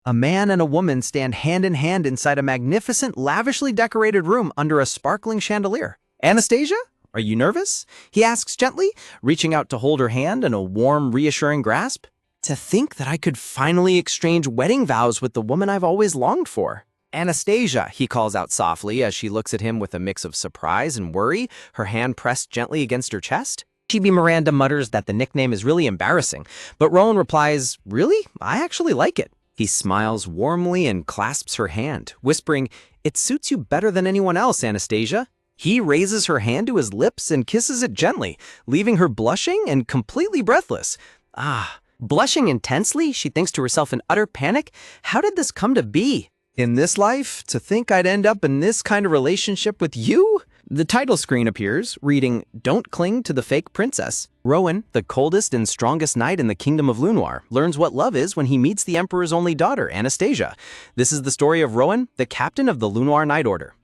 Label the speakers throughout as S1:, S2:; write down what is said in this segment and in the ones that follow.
S1: A man and a woman stand hand in hand inside a magnificent, lavishly decorated room under a sparkling chandelier. Anastasia? Are you nervous? He asks gently, reaching out to hold her hand in a warm, reassuring grasp. To think that I could finally exchange wedding vows with the woman I've always longed for. Anastasia, he calls out softly as she looks at him with a mix of surprise and worry, her hand pressed gently against her chest. Chibi Miranda mutters that the nickname is really embarrassing, but Rowan replies, "Really? I actually like it." He smiles warmly and clasps her hand, whispering, "It suits you better than anyone else, Anastasia." He raises her hand to his lips and kisses it gently, leaving her blushing and completely breathless. Blushing intensely, she thinks to herself in utter panic, how did this come to be? In this life, to think I'd end up in this kind of relationship with you? The title screen appears, reading, "Don't cling to the fake princess." Rowan, the coldest and strongest knight in the kingdom of Lunoir, learns what love is when he meets the Emperor's only daughter, Anastasia. This is the story of Rowan, the captain of the Lunoir Knight Order.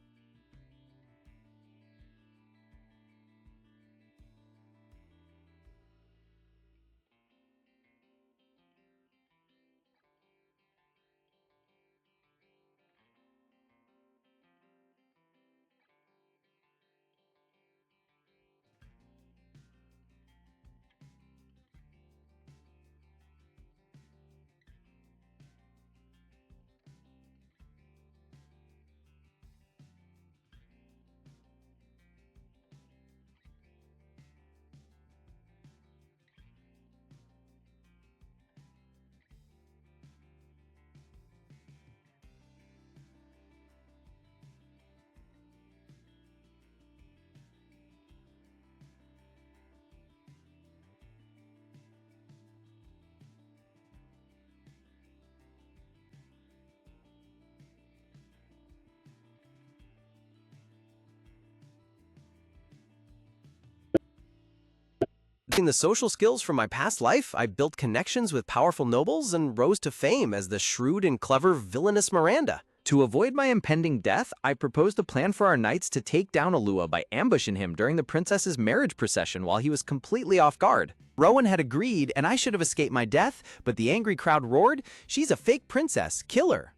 S1: Using the social skills from my past life, I built connections with powerful nobles and rose to fame as the shrewd and clever villainous Miranda. To avoid my impending death, I proposed a plan for our knights to take down Alua by ambushing him during the princess's marriage procession while he was completely off guard. Rowan had agreed, and I should have escaped my death, but the angry crowd roared, "She's a fake princess, kill her!"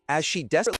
S1: As she desperately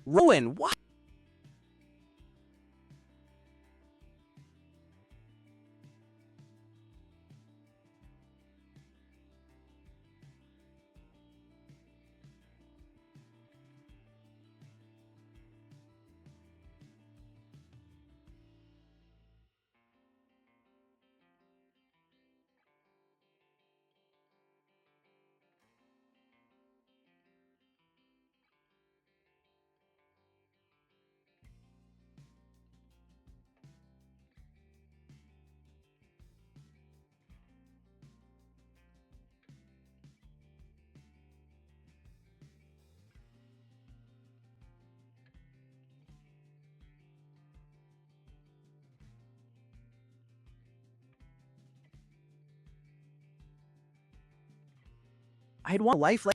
S1: Rowan, what? I'd want a life like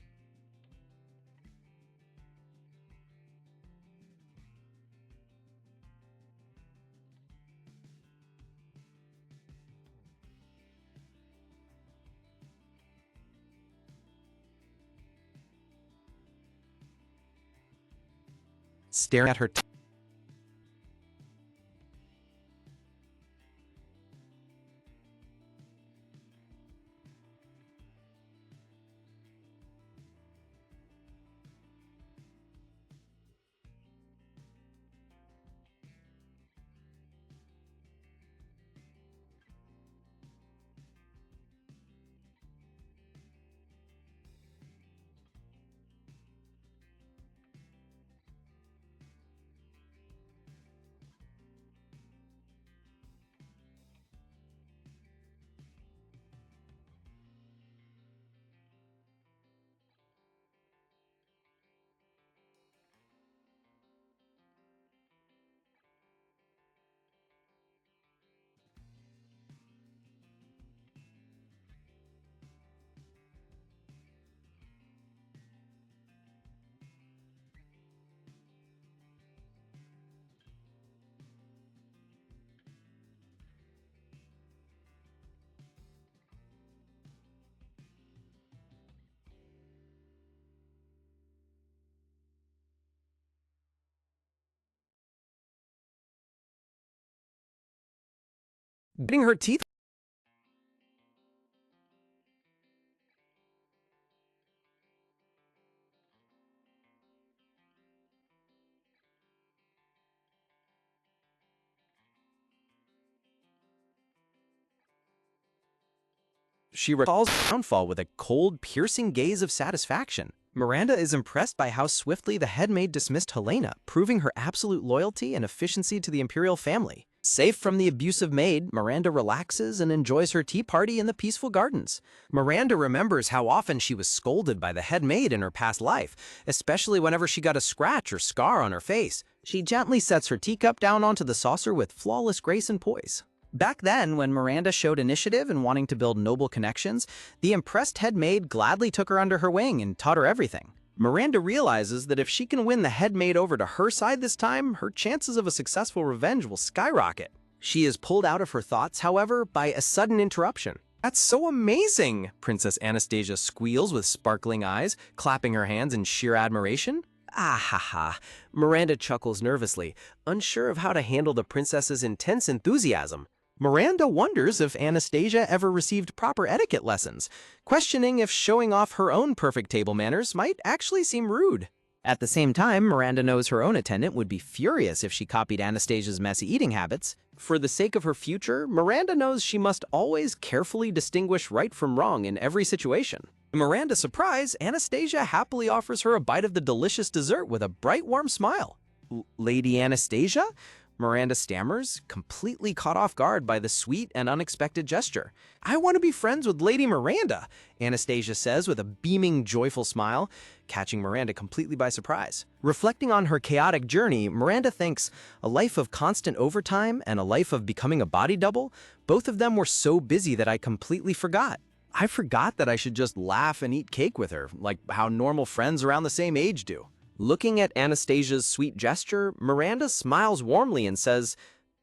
S1: staring at her. Getting her teeth. She recalls the downfall with a cold, piercing gaze of satisfaction. Miranda is impressed by how swiftly the head maid dismissed Helena, proving her absolute loyalty and efficiency to the imperial family. Safe from the abusive maid, Miranda relaxes and enjoys her tea party in the peaceful gardens. Miranda remembers how often she was scolded by the head maid in her past life, especially whenever she got a scratch or scar on her face. She gently sets her teacup down onto the saucer with flawless grace and poise. Back then, when Miranda showed initiative and wanting to build noble connections, the impressed head maid gladly took her under her wing and taught her everything. Miranda realizes that if she can win the head maid over to her side this time, her chances of a successful revenge will skyrocket. She is pulled out of her thoughts, however, by a sudden interruption. "That's so amazing!" Princess Anastasia squeals with sparkling eyes, clapping her hands in sheer admiration.
S2: Ah ha ha. Miranda chuckles nervously, unsure of how to handle the princess's intense enthusiasm.
S1: Miranda wonders if Anastasia ever received proper etiquette lessons, questioning if showing off her own perfect table manners might actually seem rude. At the same time, Miranda knows her own attendant would be furious if she copied Anastasia's messy eating habits. For the sake of her future, Miranda knows she must always carefully distinguish right from wrong in every situation. To Miranda's surprise, Anastasia happily offers her a bite of the delicious dessert with a bright, warm smile. Lady Anastasia? Miranda stammers, completely caught off guard by the sweet and unexpected gesture. I want to be friends with Lady Miranda, Anastasia says with a beaming, joyful smile, catching Miranda completely by surprise. Reflecting on her chaotic journey, Miranda thinks a life of constant overtime and a life of becoming a body double, both of them were so busy that I completely forgot. I forgot that I should just laugh and eat cake with her, like how normal friends around the same age do. Looking at Anastasia's sweet gesture, Miranda smiles warmly and says,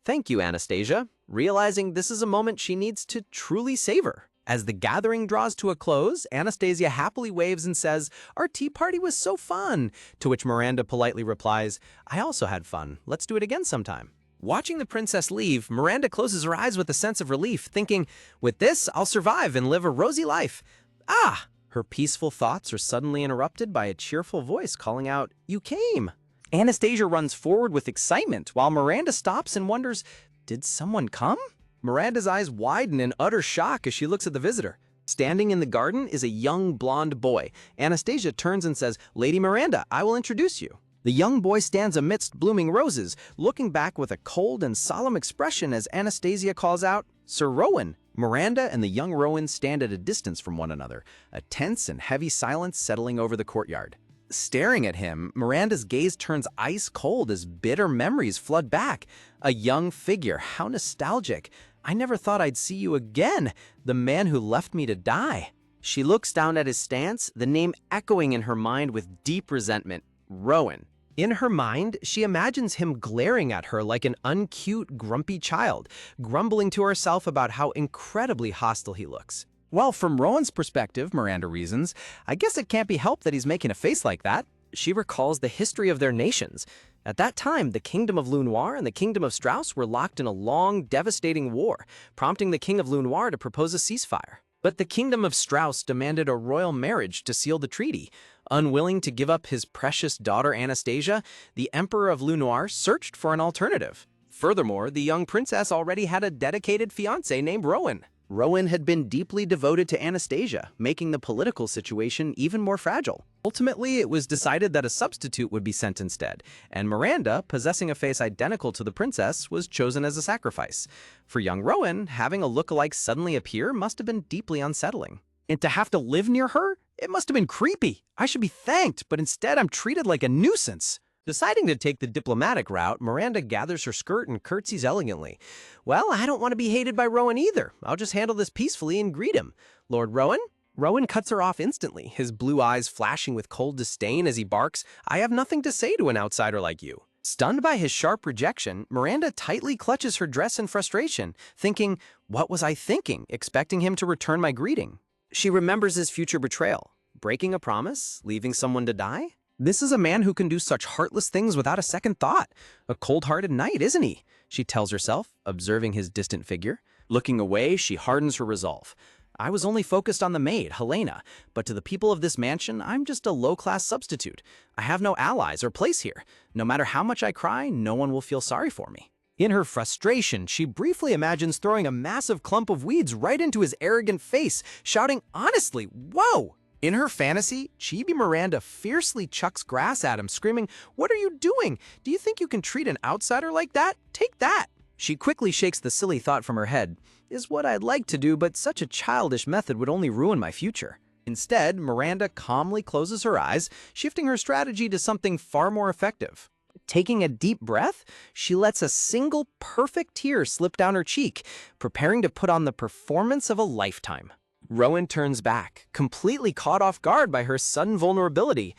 S1: "Thank you, Anastasia," realizing this is a moment she needs to truly savor. As the gathering draws to a close, Anastasia happily waves and says, "Our tea party was so fun," to which Miranda politely replies, "I also had fun. Let's do it again sometime." Watching the princess leave, Miranda closes her eyes with a sense of relief, thinking, "With this, I'll survive and live a rosy life." Ah! Her peaceful thoughts are suddenly interrupted by a cheerful voice calling out, "You came!" Anastasia runs forward with excitement, while Miranda stops and wonders, "Did someone come?" Miranda's eyes widen in utter shock as she looks at the visitor. Standing in the garden is a young blonde boy. Anastasia turns and says, "Lady Miranda, I will introduce you." The young boy stands amidst blooming roses, looking back with a cold and solemn expression as Anastasia calls out, "Sir Rowan." Miranda and the young Rowan stand at a distance from one another, a tense and heavy silence settling over the courtyard. Staring at him, Miranda's gaze turns ice cold as bitter memories flood back. A young figure, how nostalgic. "I never thought I'd see you again, the man who left me to die." She looks down at his stance, the name echoing in her mind with deep resentment, Rowan. In her mind, she imagines him glaring at her like an uncute, grumpy child, grumbling to herself about how incredibly hostile he looks. Well, from Rowan's perspective, Miranda reasons, I guess it can't be helped that he's making a face like that. She recalls the history of their nations. At that time, the Kingdom of Lunoir and the Kingdom of Strauss were locked in a long, devastating war, prompting the King of Lunoir to propose a ceasefire. But the Kingdom of Strauss demanded a royal marriage to seal the treaty. Unwilling to give up his precious daughter Anastasia, the Emperor of Lunoir searched for an alternative. Furthermore, the young princess already had a dedicated fiancé named Rowan. Rowan had been deeply devoted to Anastasia, making the political situation even more fragile. Ultimately, it was decided that a substitute would be sent instead, and Miranda, possessing a face identical to the princess, was chosen as a sacrifice. For young Rowan, having a lookalike suddenly appear must have been deeply unsettling. And to have to live near her? It must have been creepy. I should be thanked, but instead I'm treated like a nuisance. Deciding to take the diplomatic route, Miranda gathers her skirt and curtsies elegantly. "Well, I don't want to be hated by Rowan either. I'll just handle this peacefully and greet him. Lord Rowan?" Rowan cuts her off instantly, his blue eyes flashing with cold disdain as he barks, "I have nothing to say to an outsider like you." Stunned by his sharp rejection, Miranda tightly clutches her dress in frustration, thinking, "What was I thinking, expecting him to return my greeting?" She remembers his future betrayal, breaking a promise, leaving someone to die. This is a man who can do such heartless things without a second thought. A cold-hearted knight, isn't he? She tells herself, observing his distant figure. Looking away, she hardens her resolve. I was only focused on the maid, Helena, but to the people of this mansion, I'm just a low-class substitute. I have no allies or place here. No matter how much I cry, no one will feel sorry for me. In her frustration, she briefly imagines throwing a massive clump of weeds right into his arrogant face, shouting, "Honestly, whoa!" In her fantasy, Chibi Miranda fiercely chucks grass at him, screaming, "What are you doing? Do you think you can treat an outsider like that? Take that!" She quickly shakes the silly thought from her head. Is what I'd like to do, but such a childish method would only ruin my future. Instead, Miranda calmly closes her eyes, shifting her strategy to something far more effective. Taking a deep breath, she lets a single perfect tear slip down her cheek, preparing to put on the performance of a lifetime. Rowan turns back, completely caught off guard by her sudden vulnerability.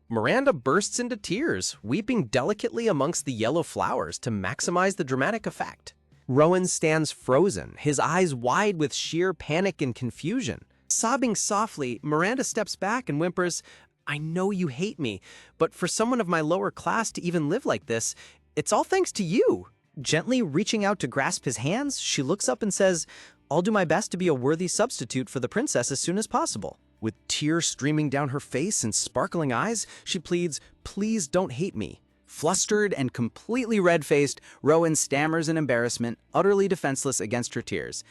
S1: Miranda bursts into tears, weeping delicately amongst the yellow flowers to maximize the dramatic effect. Rowan stands frozen, his eyes wide with sheer panic and confusion. Sobbing softly, Miranda steps back and whimpers,
S2: I know you hate me, but for someone of my lower class to even live like this, it's all thanks to you.
S1: Gently reaching out to grasp his hands, she looks up and says, "I'll do my best to be a worthy substitute for the princess as soon as possible." With tears streaming down her face and sparkling eyes, she pleads, "Please don't hate me." Flustered and completely red-faced, Rowan stammers in embarrassment, utterly defenseless against her tears.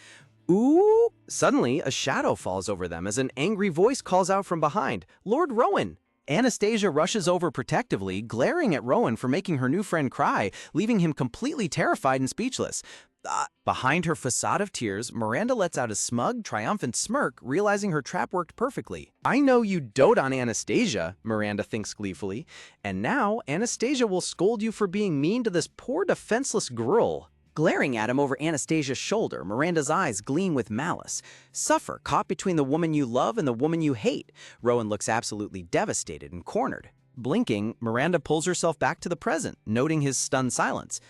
S1: Ooh! Suddenly, a shadow falls over them as an angry voice calls out from behind, "Lord Rowan!" Anastasia rushes over protectively, glaring at Rowan for making her new friend cry, leaving him completely terrified and speechless. Behind her facade of tears, Miranda lets out a smug, triumphant smirk, realizing her trap worked perfectly. "I know you dote on Anastasia," Miranda thinks gleefully, "and now Anastasia will scold you for being mean to this poor defenseless girl." Glaring at him over Anastasia's shoulder, Miranda's eyes gleam with malice. Suffer, caught between the woman you love and the woman you hate. Rowan looks absolutely devastated and cornered. Blinking, Miranda pulls herself back to the present, noting his stunned silence.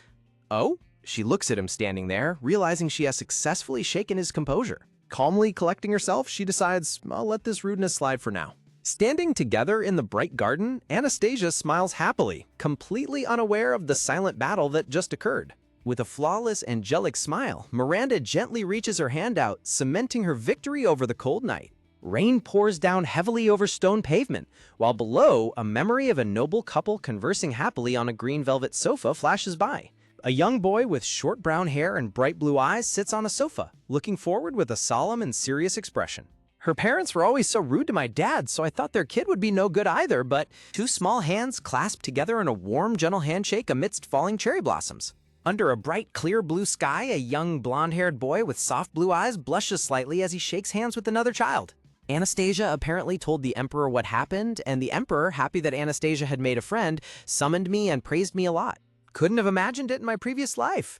S1: "Oh?" She looks at him standing there, realizing she has successfully shaken his composure. Calmly collecting herself, she decides, "I'll let this rudeness slide for now." Standing together in the bright garden, Anastasia smiles happily, completely unaware of the silent battle that just occurred. With a flawless, angelic smile, Miranda gently reaches her hand out, cementing her victory over the cold night. Rain pours down heavily over stone pavement, while below, a memory of a noble couple conversing happily on a green velvet sofa flashes by. A young boy with short brown hair and bright blue eyes sits on a sofa, looking forward with a solemn and serious expression. "Her parents were always so rude to my dad, so I thought their kid would be no good either, but..." Two small hands clasped together in a warm, gentle handshake amidst falling cherry blossoms. Under a bright, clear blue sky, a young, blonde-haired boy with soft blue eyes blushes slightly as he shakes hands with another child. Anastasia apparently told the Emperor what happened, and the Emperor, happy that Anastasia had made a friend, summoned me and praised me a lot. Couldn't have imagined it in my previous life.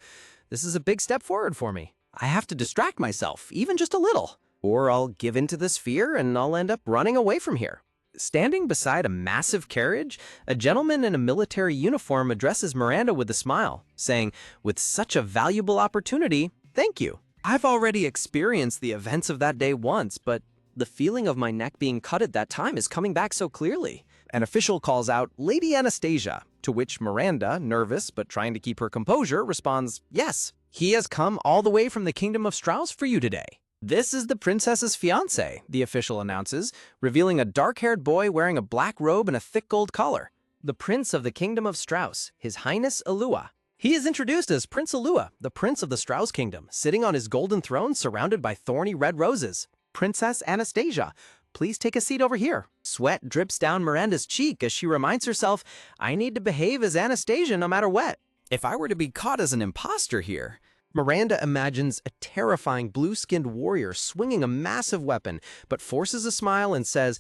S1: This is a big step forward for me. I have to distract myself, even just a little, or I'll give in to this fear and I'll end up running away from here. Standing beside a massive carriage, a gentleman in a military uniform addresses Miranda with a smile, saying, "With such a valuable opportunity, thank you. I've already experienced the events of that day once, but the feeling of my neck being cut at that time is coming back so clearly." An official calls out, "Lady Anastasia," to which Miranda, nervous but trying to keep her composure, responds, "Yes, he has come all the way from the kingdom of Strauss for you today." "This is the princess's fiancé," the official announces, revealing a dark-haired boy wearing a black robe and a thick gold collar. "The prince of the kingdom of Strauss, His Highness Alua." He is introduced as Prince Alua, the prince of the Strauss kingdom, sitting on his golden throne surrounded by thorny red roses. "Princess Anastasia, please take a seat over here." Sweat drips down Miranda's cheek as she reminds herself, "I need to behave as Anastasia no matter what. If I were to be caught as an imposter here..." Miranda imagines a terrifying blue-skinned warrior swinging a massive weapon, but forces a smile and says,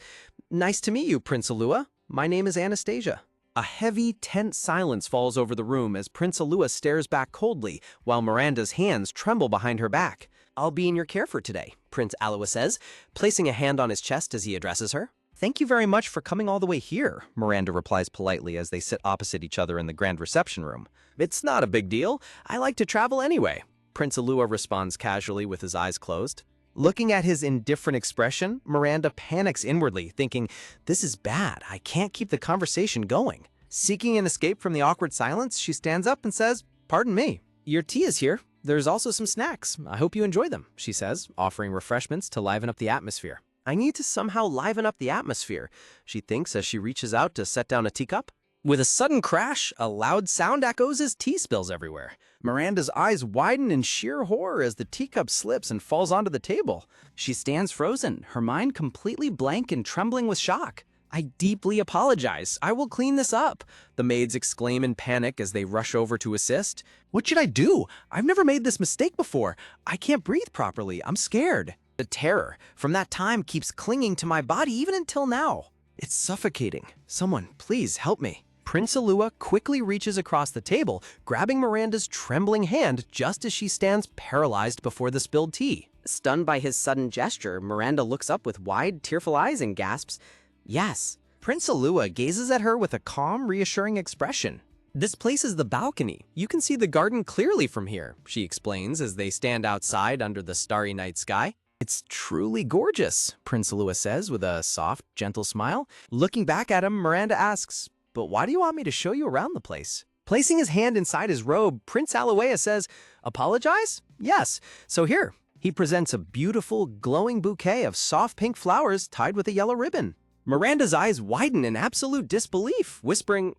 S1: "Nice to meet you, Prince Alua. My name is Anastasia." A heavy, tense silence falls over the room as Prince Alua stares back coldly, while Miranda's hands tremble behind her back. "I'll be in your care for today," Prince Alua says, placing a hand on his chest as he addresses her. "Thank you very much for coming all the way here," Miranda replies politely as they sit opposite each other in the grand reception room. "It's not a big deal. I like to travel anyway," Prince Alua responds casually with his eyes closed. Looking at his indifferent expression, Miranda panics inwardly, thinking, "This is bad. I can't keep the conversation going." Seeking an escape from the awkward silence, she stands up and says, "Pardon me. Your tea is here. There's also some snacks. I hope you enjoy them," she says, offering refreshments to liven up the atmosphere. "I need to somehow liven up the atmosphere," she thinks as she reaches out to set down a teacup. With a sudden crash, a loud sound echoes as tea spills everywhere. Miranda's eyes widen in sheer horror as the teacup slips and falls onto the table. She stands frozen, her mind completely blank and trembling with shock. "I deeply apologize. I will clean this up," the maids exclaim in panic as they rush over to assist. "What should I do? I've never made this mistake before. I can't breathe properly. I'm scared." The terror from that time keeps clinging to my body even until now. "It's suffocating. Someone, please help me." Prince Alua quickly reaches across the table, grabbing Miranda's trembling hand just as she stands paralyzed before the spilled tea. Stunned by his sudden gesture, Miranda looks up with wide, tearful eyes and gasps, "Yes." Prince Alua gazes at her with a calm, reassuring expression. "This place is the balcony. You can see the garden clearly from here," she explains as they stand outside under the starry night sky. It's truly gorgeous, Prince Alua says with a soft, gentle smile. Looking back at him, Miranda asks, "But why do you want me to show you around the place?" Placing his hand inside his robe, Prince Aluea says, "Apologize? Yes. So here." He presents a beautiful, glowing bouquet of soft pink flowers tied with a yellow ribbon. Miranda's eyes widen in absolute disbelief, whispering,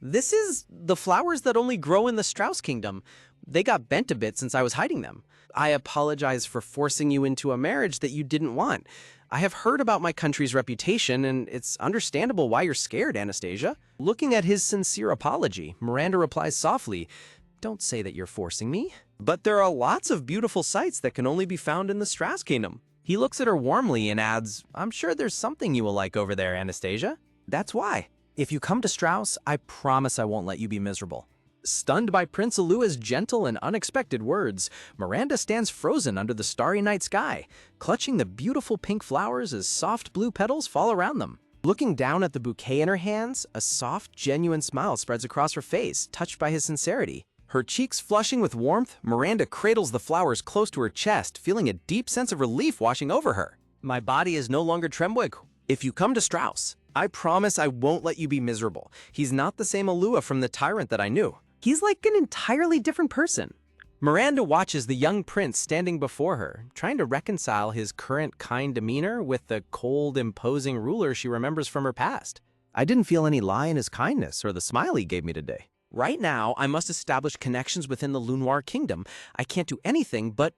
S1: This is the flowers that only grow in the Strauss Kingdom. They got bent a bit since I was hiding them. I apologize for forcing you into a marriage that you didn't want. I have heard about my country's reputation, and it's understandable why you're scared, Anastasia." Looking at his sincere apology, Miranda replies softly, "Don't say that you're forcing me. But there are lots of beautiful sights that can only be found in the Strauss Kingdom." He looks at her warmly and adds, "I'm sure there's something you will like over there, Anastasia. That's why. If you come to Strauss, I promise I won't let you be miserable." Stunned by Prince Alua's gentle and unexpected words, Miranda stands frozen under the starry night sky, clutching the beautiful pink flowers as soft blue petals fall around them. Looking down at the bouquet in her hands, a soft, genuine smile spreads across her face, touched by his sincerity. Her cheeks flushing with warmth, Miranda cradles the flowers close to her chest, feeling a deep sense of relief washing over her. "My body is no longer trembling. If you come to Strauss, I promise I won't let you be miserable. He's not the same Alua from the tyrant that I knew. He's like an entirely different person." Miranda watches the young prince standing before her, trying to reconcile his current kind demeanor with the cold, imposing ruler she remembers from her past. "I didn't feel any lie in his kindness or the smile he gave me today. Right now, I must establish connections within the Lunoir Kingdom. I can't do anything, but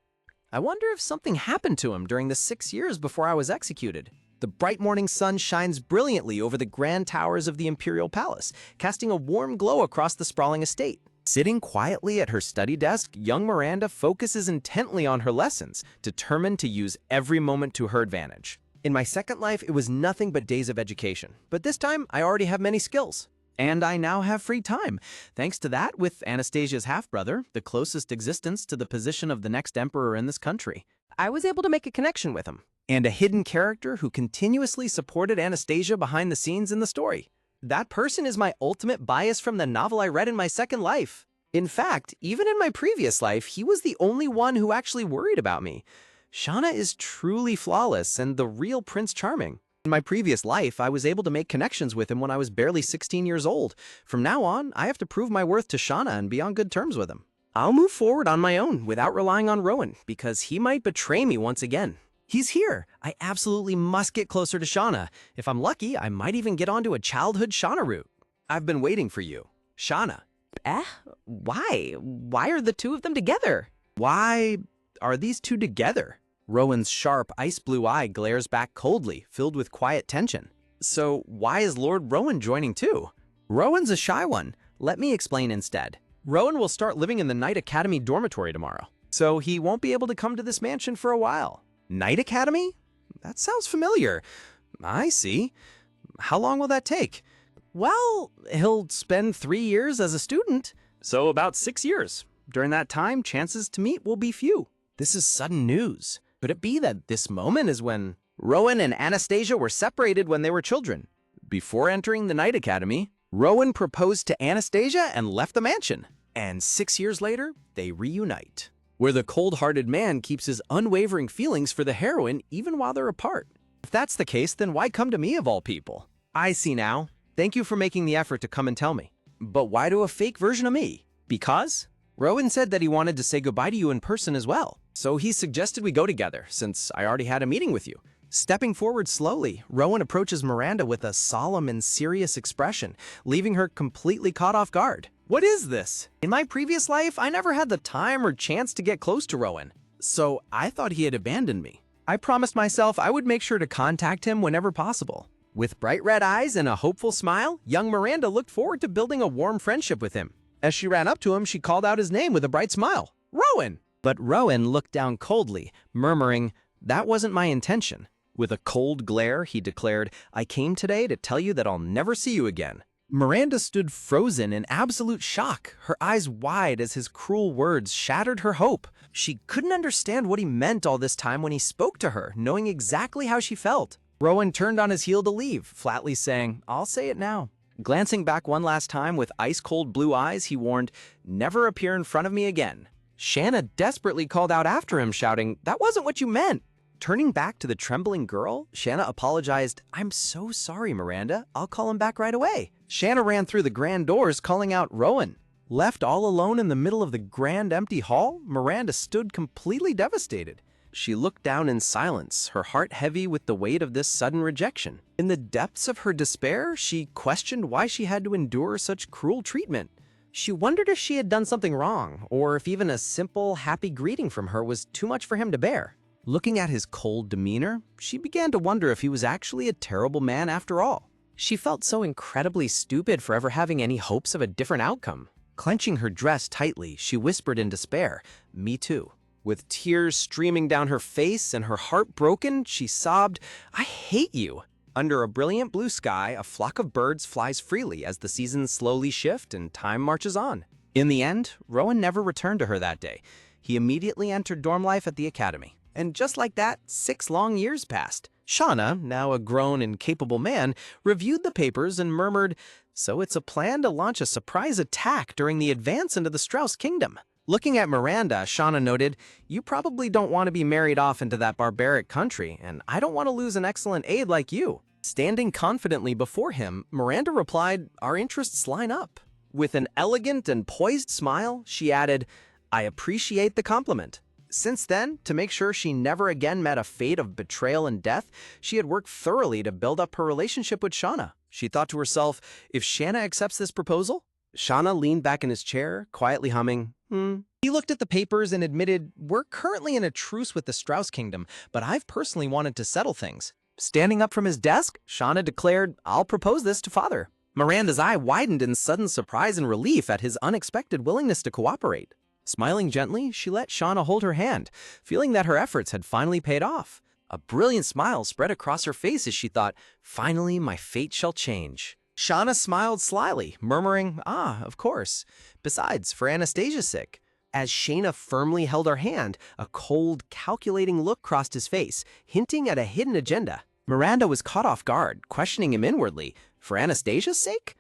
S1: I wonder if something happened to him during the 6 years before I was executed." The bright morning sun shines brilliantly over the grand towers of the Imperial Palace, casting a warm glow across the sprawling estate. Sitting quietly at her study desk, young Miranda focuses intently on her lessons, determined to use every moment to her advantage. "In my second life, it was nothing but days of education, but this time I already have many skills. And I now have free time, thanks to that with Anastasia's half-brother, the closest existence to the position of the next emperor in this country. I was able to make a connection with him. And a hidden character who continuously supported Anastasia behind the scenes in the story. That person is my ultimate bias from the novel I read in my second life. In fact, even in my previous life, he was the only one who actually worried about me. Shauna is truly flawless and the real Prince Charming. In my previous life, I was able to make connections with him when I was barely 16 years old. From now on, I have to prove my worth to Shauna and be on good terms with him. I'll move forward on my own without relying on Rowan, because he might betray me once again. He's here. I absolutely must get closer to Shauna. If I'm lucky, I might even get onto a childhood Shauna route. I've been waiting for you. Shauna." Why? Why are the two of them together? Why are these two together? Rowan's sharp, ice blue eye glares back coldly, filled with quiet tension. So why is Lord Rowan joining too? Rowan's a shy one. Let me explain instead. Rowan will start living in the Knight Academy dormitory tomorrow, so he won't be able to come to this mansion for a while. Knight Academy? That sounds familiar. I see. How long will that take? Well, he'll spend 3 years as a student, so about 6 years. During that time, chances to meet will be few. This is sudden news. Could it be that this moment is when Rowan and Anastasia were separated when they were children? Before entering the Knight Academy, Rowan proposed to Anastasia and left the mansion. And 6 years later, they reunite, where the cold-hearted man keeps his unwavering feelings for the heroine even while they're apart. If that's the case, then why come to me of all people? I see now. Thank you for making the effort to come and tell me. But why do a fake version of me? Because Rowan said that he wanted to say goodbye to you in person as well. So he suggested we go together, since I already had a meeting with you. Stepping forward slowly, Rowan approaches Miranda with a solemn and serious expression, leaving her completely caught off guard. What is this? In my previous life, I never had the time or chance to get close to Rowan, so I thought he had abandoned me. I promised myself I would make sure to contact him whenever possible. With bright red eyes and a hopeful smile, young Miranda looked forward to building a warm friendship with him. As she ran up to him, she called out his name with a bright smile. "Rowan!" But Rowan looked down coldly, murmuring, "That wasn't my intention." With a cold glare, he declared, "I came today to tell you that I'll never see you again." Miranda stood frozen in absolute shock, her eyes wide as his cruel words shattered her hope. She couldn't understand what he meant all this time when he spoke to her, knowing exactly how she felt. Rowan turned on his heel to leave, flatly saying, "I'll say it now." Glancing back one last time with ice-cold blue eyes, he warned, "Never appear in front of me again."
S2: Shanna desperately called out after him, shouting, "That wasn't what you meant!"
S1: Turning back to the trembling girl, Shanna apologized. "I'm so sorry, Miranda. I'll call him back right away." Shanna ran through the grand doors, calling out Rowan. Left all alone in the middle of the grand empty hall, Miranda stood completely devastated.
S2: She looked down in silence, her heart heavy with the weight of this sudden rejection.
S1: In the depths of her despair, she questioned why she had to endure such cruel treatment. She wondered if she had done something wrong, or if even a simple, happy greeting from her was too much for him to bear. Looking at his cold demeanor, she began to wonder if he was actually a terrible man after all.
S2: She felt so incredibly stupid for ever having any hopes of a different outcome.
S1: Clenching her dress tightly, she whispered in despair, "Me too." With tears streaming down her face and her heart broken, she sobbed, "I hate you." Under a brilliant blue sky, a flock of birds flies freely as the seasons slowly shift and time marches on. In the end, Rowan never returned to her that day. He immediately entered dorm life at the academy. And just like that, 6 long years passed. Shauna, now a grown and capable man, reviewed the papers and murmured, "So it's a plan to launch a surprise attack during the advance into the Strauss Kingdom." Looking at Miranda, Shauna noted, "You probably don't want to be married off into that barbaric country, and I don't want to lose an excellent aide like you." Standing confidently before him, Miranda replied, "Our interests line up." With an elegant and poised smile, she added, "I appreciate the compliment." Since then, to make sure she never again met a fate of betrayal and death, she had worked thoroughly to build up her relationship with Shauna. She thought to herself, if Shanna accepts this proposal? Shauna leaned back in his chair, quietly humming, He looked at the papers and admitted, "We're currently in a truce with the Strauss Kingdom, but I've personally wanted to settle things." Standing up from his desk, Shauna declared, "I'll propose this to Father." Miranda's eye widened in sudden surprise and relief at his unexpected willingness to cooperate. Smiling gently, she let Shauna hold her hand, feeling that her efforts had finally paid off. A brilliant smile spread across her face as she thought, "Finally, my fate shall change." Shauna smiled slyly, murmuring, "Of course. Besides, for Anastasia's sake." As Shayna firmly held her hand, a cold, calculating look crossed his face, hinting at a hidden agenda. Miranda was caught off guard, questioning him inwardly. For Anastasia's sake?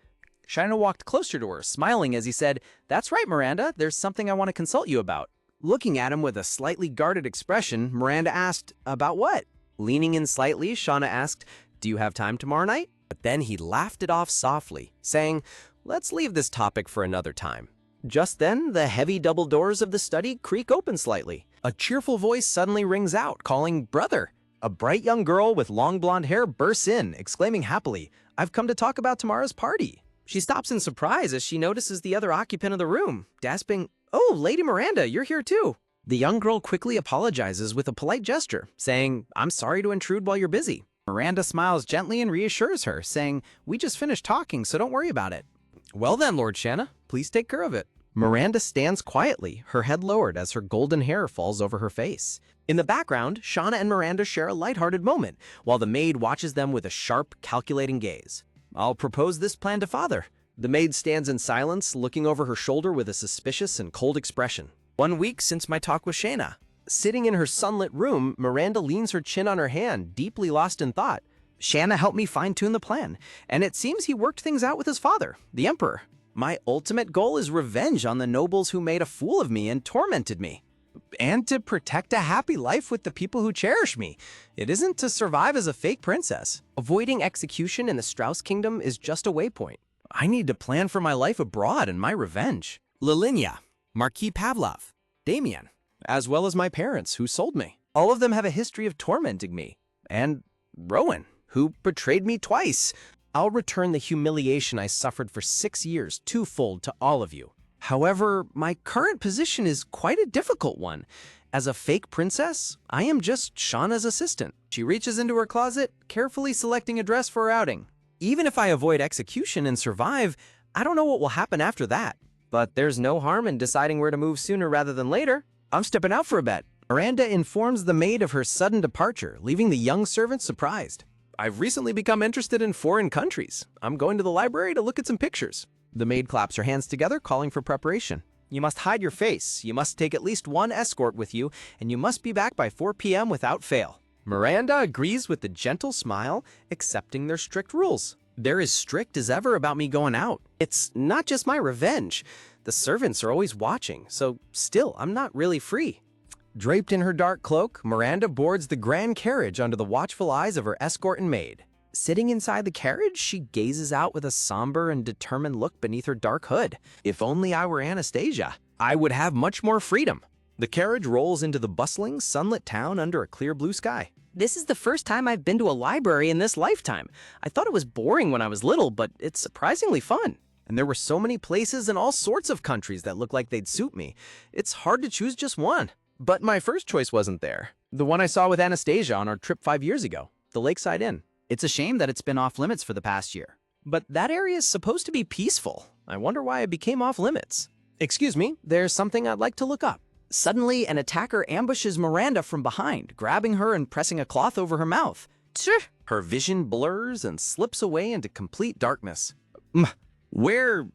S1: Shayna walked closer to her, smiling as he said, "That's right, Miranda. There's something I want to consult you about." Looking at him with a slightly guarded expression, Miranda asked, "About what?" Leaning in slightly, Shauna asked, "Do you have time tomorrow night?" But then he laughed it off softly, saying, "Let's leave this topic for another time." Just then, the heavy double doors of the study creak open slightly. A cheerful voice suddenly rings out, calling, "Brother!" A bright young girl with long blonde hair bursts in, exclaiming happily, "I've come to talk about tomorrow's party." She stops in surprise as she notices the other occupant of the room, gasping, "Oh, Lady Miranda, you're here too." The young girl quickly apologizes with a polite gesture, saying, "I'm sorry to intrude while you're busy." Miranda smiles gently and reassures her, saying, "We just finished talking, so don't worry about it." "Well then, Lord Shanna, please take care of it." Miranda stands quietly, her head lowered as her golden hair falls over her face. In the background, Shauna and Miranda share a lighthearted moment, while the maid watches them with a sharp, calculating gaze. "I'll propose this plan to Father." The maid stands in silence, looking over her shoulder with a suspicious and cold expression. 1 week since my talk with Shayna. Sitting in her sunlit room, Miranda leans her chin on her hand, deeply lost in thought. Shanna helped me fine-tune the plan, and it seems he worked things out with his father, the Emperor. My ultimate goal is revenge on the nobles who made a fool of me and tormented me. And to protect a happy life with the people who cherish me. It isn't to survive as a fake princess. Avoiding execution in the Strauss Kingdom is just a waypoint. I need to plan for my life abroad and my revenge. Lilinia, Marquis Pavlov, Damien, as well as my parents who sold me. All of them have a history of tormenting me. And Rowan, who betrayed me twice. I'll return the humiliation I suffered for 6 years twofold to all of you. However, my current position is quite a difficult one. As a fake princess, I am just Shauna's assistant. She reaches into her closet, carefully selecting a dress for her outing. Even if I avoid execution and survive, I don't know what will happen after that. But there's no harm in deciding where to move sooner rather than later. I'm stepping out for a bet. Miranda informs the maid of her sudden departure, leaving the young servant surprised. I've recently become interested in foreign countries. I'm going to the library to look at some pictures. The maid claps her hands together, calling for preparation. You must hide your face, you must take at least 1 escort with you, and you must be back by 4 p.m. without fail. Miranda agrees with a gentle smile, accepting their strict rules. They're as strict as ever about me going out.
S2: It's not just my revenge. The servants are always watching, so still, I'm not really free.
S1: Draped in her dark cloak, Miranda boards the grand carriage under the watchful eyes of her escort and maid. Sitting inside the carriage, she gazes out with a somber and determined look beneath her dark hood. If only I were Anastasia, I would have much more freedom. The carriage rolls into the bustling, sunlit town under a clear blue sky.
S2: This is the first time I've been to a library in this lifetime. I thought it was boring when I was little, but it's surprisingly fun.
S1: And there were so many places in all sorts of countries that looked like they'd suit me. It's hard to choose just one. But my first choice wasn't there. The one I saw with Anastasia on our trip 5 years ago, the Lakeside Inn. It's a shame that it's been off limits for the past year. But that area is supposed to be peaceful. I wonder why it became off limits. Excuse me, there's something I'd like to look up. Suddenly, an attacker ambushes Miranda from behind, grabbing her and pressing a cloth over her mouth. Her vision blurs and slips away into complete darkness. Where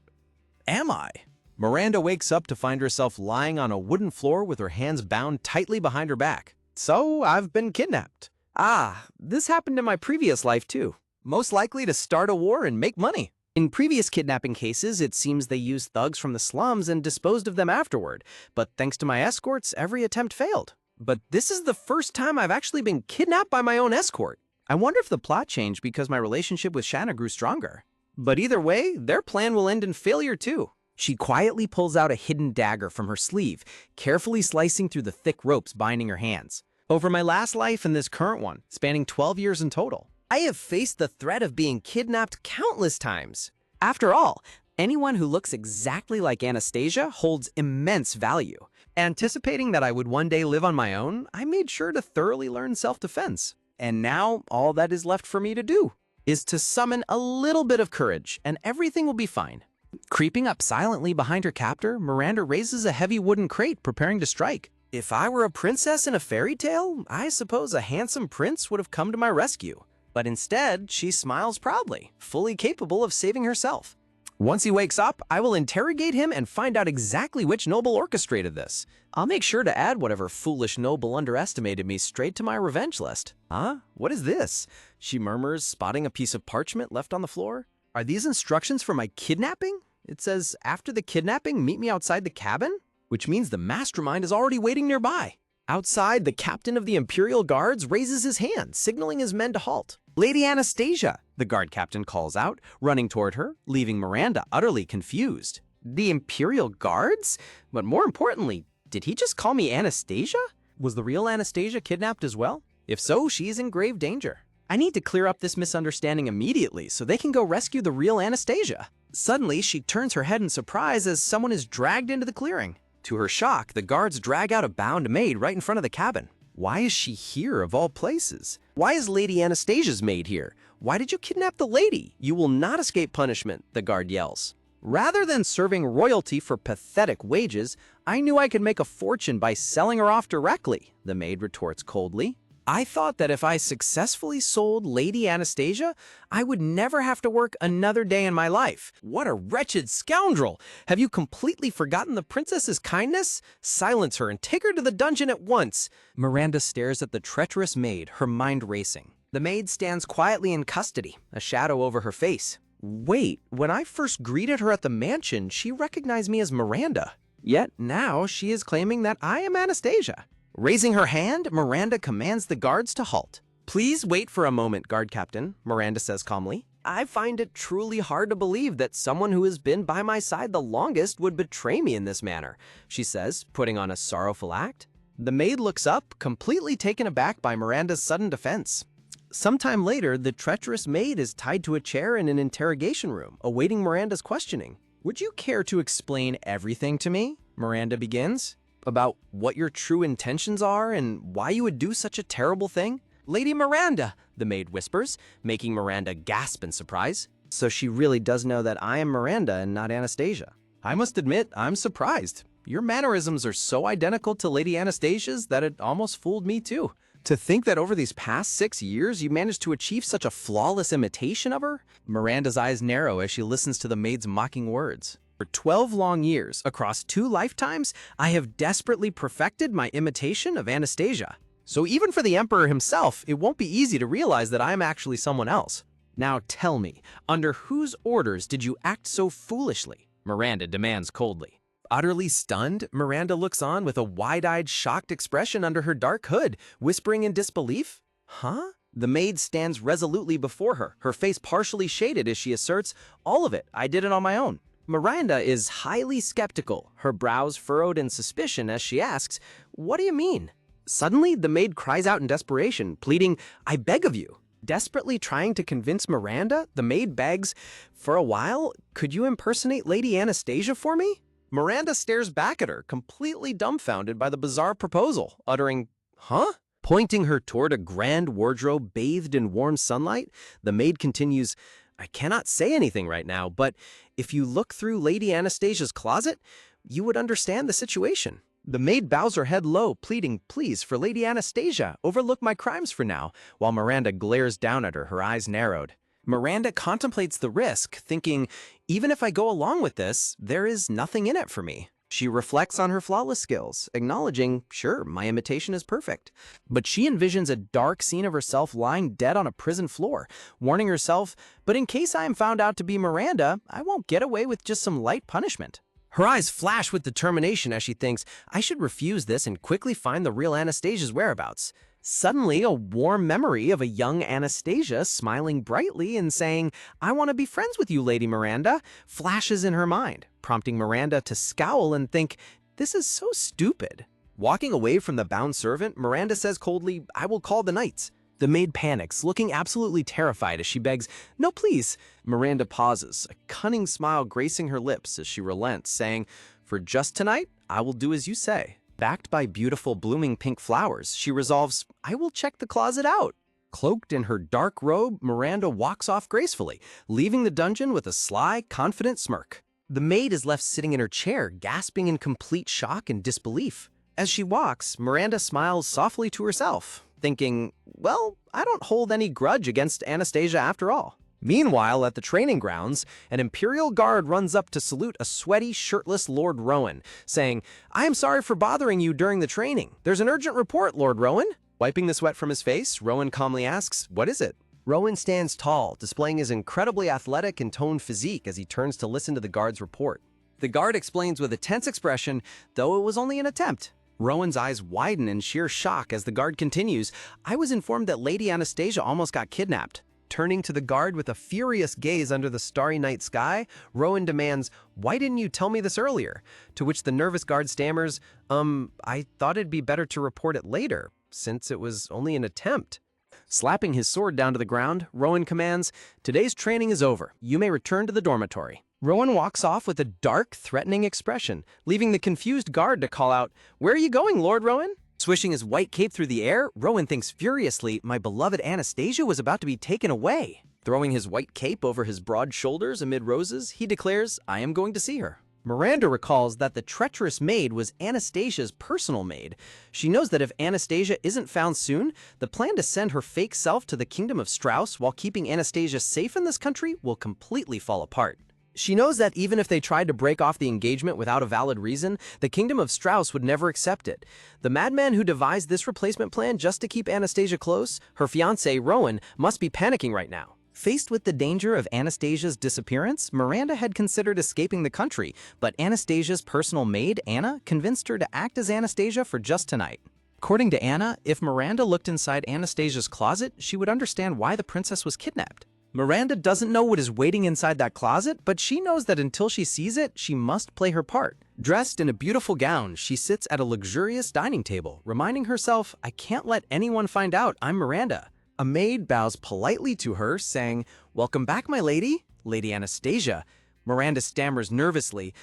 S1: am I? Miranda wakes up to find herself lying on a wooden floor with her hands bound tightly behind her back. So, I've been kidnapped. Ah, this happened in my previous life too. Most likely to start a war and make money. In previous kidnapping cases, it seems they used thugs from the slums and disposed of them afterward. But thanks to my escorts, every attempt failed. But this is the first time I've actually been kidnapped by my own escort. I wonder if the plot changed because my relationship with Shanna grew stronger. But either way, their plan will end in failure too. She quietly pulls out a hidden dagger from her sleeve, carefully slicing through the thick ropes binding her hands. Over my last life and this current one, spanning 12 years in total, I have faced the threat of being kidnapped countless times. After all, anyone who looks exactly like Anastasia holds immense value. Anticipating that I would one day live on my own, I made sure to thoroughly learn self-defense. And now, all that is left for me to do is to summon a little bit of courage, and everything will be fine. Creeping up silently behind her captor, Miranda raises a heavy wooden crate, preparing to strike. If I were a princess in a fairy tale, I suppose a handsome prince would have come to my rescue. But instead, she smiles proudly, fully capable of saving herself. Once he wakes up, I will interrogate him and find out exactly which noble orchestrated this. I'll make sure to add whatever foolish noble underestimated me straight to my revenge list. Huh? What is this? She murmurs, spotting a piece of parchment left on the floor. Are these instructions for my kidnapping? It says, after the kidnapping, meet me outside the cabin? Which means the mastermind is already waiting nearby. Outside, the captain of the Imperial Guards raises his hand, signaling his men to halt. Lady Anastasia, the guard captain calls out, running toward her, leaving Miranda utterly confused. The Imperial Guards? But more importantly, did he just call me Anastasia? Was the real Anastasia kidnapped as well? If so, she is in grave danger. I need to clear up this misunderstanding immediately so they can go rescue the real Anastasia. Suddenly, she turns her head in surprise as someone is dragged into the clearing. To her shock, the guards drag out a bound maid right in front of the cabin. Why is she here of all places? Why is Lady Anastasia's maid here? Why did you kidnap the lady? You will not escape punishment, the guard yells. Rather than serving royalty for pathetic wages, I knew I could make a fortune by selling her off directly, the maid retorts coldly. I thought that if I successfully sold Lady Anastasia, I would never have to work another day in my life. What a wretched scoundrel! Have you completely forgotten the princess's kindness? Silence her and take her to the dungeon at once. Miranda stares at the treacherous maid, her mind racing. The maid stands quietly in custody, a shadow over her face. Wait, when I first greeted her at the mansion, she recognized me as Miranda. Yet now she is claiming that I am Anastasia. Raising her hand, Miranda commands the guards to halt. Please wait for a moment, guard captain, Miranda says calmly. I find it truly hard to believe that someone who has been by my side the longest would betray me in this manner, she says, putting on a sorrowful act. The maid looks up, completely taken aback by Miranda's sudden defense. Sometime later, the treacherous maid is tied to a chair in an interrogation room, awaiting Miranda's questioning. Would you care to explain everything to me? Miranda begins. About what your true intentions are and why you would do such a terrible thing? Lady Miranda, the maid whispers, making Miranda gasp in surprise. So she really does know that I am Miranda and not Anastasia. I must admit, I'm surprised. Your mannerisms are so identical to Lady Anastasia's that it almost fooled me too. To think that over these past 6 years, you managed to achieve such a flawless imitation of her? Miranda's eyes narrow as she listens to the maid's mocking words. For 12 long years, across 2 lifetimes, I have desperately perfected my imitation of Anastasia. So even for the Emperor himself, it won't be easy to realize that I am actually someone else.
S2: Now tell me, under whose orders did you act so foolishly? Miranda demands coldly. Utterly stunned, Miranda looks on with a wide-eyed, shocked expression under her dark hood, whispering in disbelief. Huh? The maid stands resolutely before her, her face partially shaded as she asserts, all of it, I did it on my own. Miranda is highly skeptical, her brows furrowed in suspicion as she asks, what do you mean? Suddenly, the maid cries out in desperation, pleading, I beg of you. Desperately trying to convince Miranda, the maid begs, for a while, could you impersonate Lady Anastasia for me? Miranda stares back at her, completely dumbfounded by the bizarre proposal, uttering, huh? Pointing her toward a grand wardrobe bathed in warm sunlight, the maid continues, I cannot say anything right now, but if you look through Lady Anastasia's closet, you would understand the situation. The maid bows her head low, pleading, please, for Lady Anastasia, overlook my crimes for now, while Miranda glares down at her, her eyes narrowed. Miranda contemplates the risk, thinking, even if I go along with this, there is nothing in it for me. She reflects on her flawless skills, acknowledging, sure, my imitation is perfect. But she envisions a dark scene of herself lying dead on a prison floor, warning herself, but in case I am found out to be Miranda, I won't get away with just some light punishment. Her eyes flash with determination as she thinks, I should refuse this and quickly find the real Anastasia's whereabouts. Suddenly, a warm memory of a young Anastasia smiling brightly and saying, I want to be friends with you, Lady Miranda, flashes in her mind, prompting Miranda to scowl and think, this is so stupid. Walking away from the bound servant, Miranda says coldly, I will call the knights. The maid panics, looking absolutely terrified as she begs, no, please. Miranda pauses, a cunning smile gracing her lips as she relents, saying, for just tonight, I will do as you say. Backed by beautiful blooming pink flowers, she resolves, I will check the closet out. Cloaked in her dark robe, Miranda walks off gracefully, leaving the dungeon with a sly, confident smirk. The maid is left sitting in her chair, gasping in complete shock and disbelief. As she walks, Miranda smiles softly to herself, thinking, well, I don't hold any grudge against Anastasia after all. Meanwhile, at the training grounds, an Imperial guard runs up to salute a sweaty, shirtless Lord Rowan, saying, I am sorry for bothering you during the training. There's an urgent report, Lord Rowan. Wiping the sweat from his face, Rowan calmly asks, what is it? Rowan stands tall, displaying his incredibly athletic and toned physique as he turns to listen to the guard's report. The guard explains with a tense expression, though it was only an attempt. Rowan's eyes widen in sheer shock as the guard continues, I was informed that Lady Anastasia almost got kidnapped. Turning to the guard with a furious gaze under the starry night sky, Rowan demands, why didn't you tell me this earlier? To which the nervous guard stammers, I thought it'd be better to report it later, since it was only an attempt. Slapping his sword down to the ground, Rowan commands, today's training is over. You may return to the dormitory. Rowan walks off with a dark, threatening expression, leaving the confused guard to call out, where are you going, Lord Rowan? Swishing his white cape through the air, Rowan thinks furiously my beloved Anastasia was about to be taken away. Throwing his white cape over his broad shoulders amid roses, he declares, I am going to see her. Miranda recalls that the treacherous maid was Anastasia's personal maid. She knows that if Anastasia isn't found soon, the plan to send her fake self to the kingdom of Strauss while keeping Anastasia safe in this country will completely fall apart. She knows that even if they tried to break off the engagement without a valid reason, the kingdom of Strauss would never accept it. The madman who devised this replacement plan just to keep Anastasia close, her fiancé, Rowan, must be panicking right now. Faced with the danger of Anastasia's disappearance, Miranda had considered escaping the country, but Anastasia's personal maid, Anna, convinced her to act as Anastasia for just tonight. According to Anna, if Miranda looked inside Anastasia's closet, she would understand why the princess was kidnapped. Miranda doesn't know what is waiting inside that closet, but she knows that until she sees it, she must play her part. Dressed in a beautiful gown, she sits at a luxurious dining table, reminding herself, I can't let anyone find out I'm Miranda. A maid bows politely to her, saying, welcome back, my lady, Lady Anastasia. Miranda stammers nervously,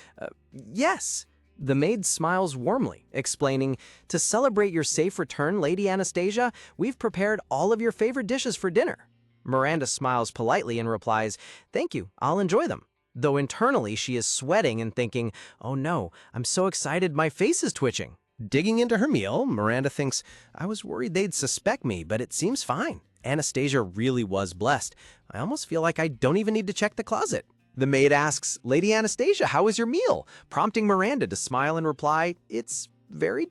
S2: yes. The maid smiles warmly, explaining, to celebrate your safe return, Lady Anastasia, we've prepared all of your favorite dishes for dinner. Miranda smiles politely and replies, thank you, I'll enjoy them. Though internally she is sweating and thinking, oh no, I'm so excited my face is twitching. Digging into her meal, Miranda thinks, I was worried they'd suspect me, but it seems fine. Anastasia really was blessed. I almost feel like I don't even need to check the closet. The maid asks, Lady Anastasia, how was your meal? Prompting Miranda to smile and reply, it's very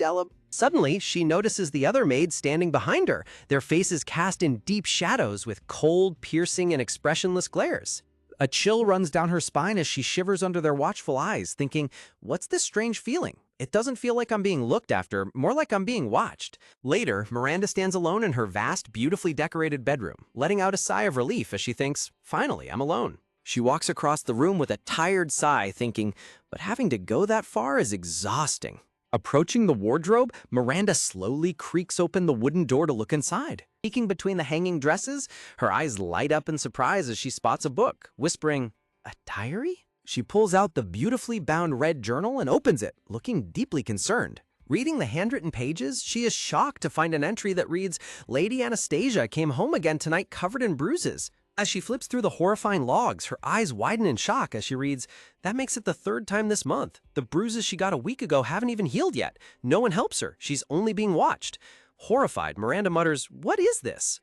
S2: Suddenly, she notices the other maids standing behind her, their faces cast in deep shadows with cold, piercing, and expressionless glares.
S1: A chill runs down her spine as she shivers under their watchful eyes, thinking, what's this strange feeling? It doesn't feel like I'm being looked after, more like I'm being watched.
S2: Later, Miranda stands alone in her vast, beautifully decorated bedroom, letting out a sigh of relief as she thinks, finally, I'm alone. She walks across the room with a tired sigh, thinking, but having to go that far is exhausting. Approaching the wardrobe, Miranda slowly creaks open the wooden door to look inside. Peeking between the hanging dresses, her eyes light up in surprise as she spots a book, whispering, a diary? She pulls out the beautifully bound red journal and opens it, looking deeply concerned. Reading the handwritten pages, she is shocked to find an entry that reads, Lady Anastasia came home again tonight covered in bruises. As she flips through the horrifying logs, her eyes widen in shock as she reads, that makes it the third time this month. The bruises she got a week ago haven't even healed yet. No one helps her. She's only being watched. Horrified, Miranda mutters, what is this?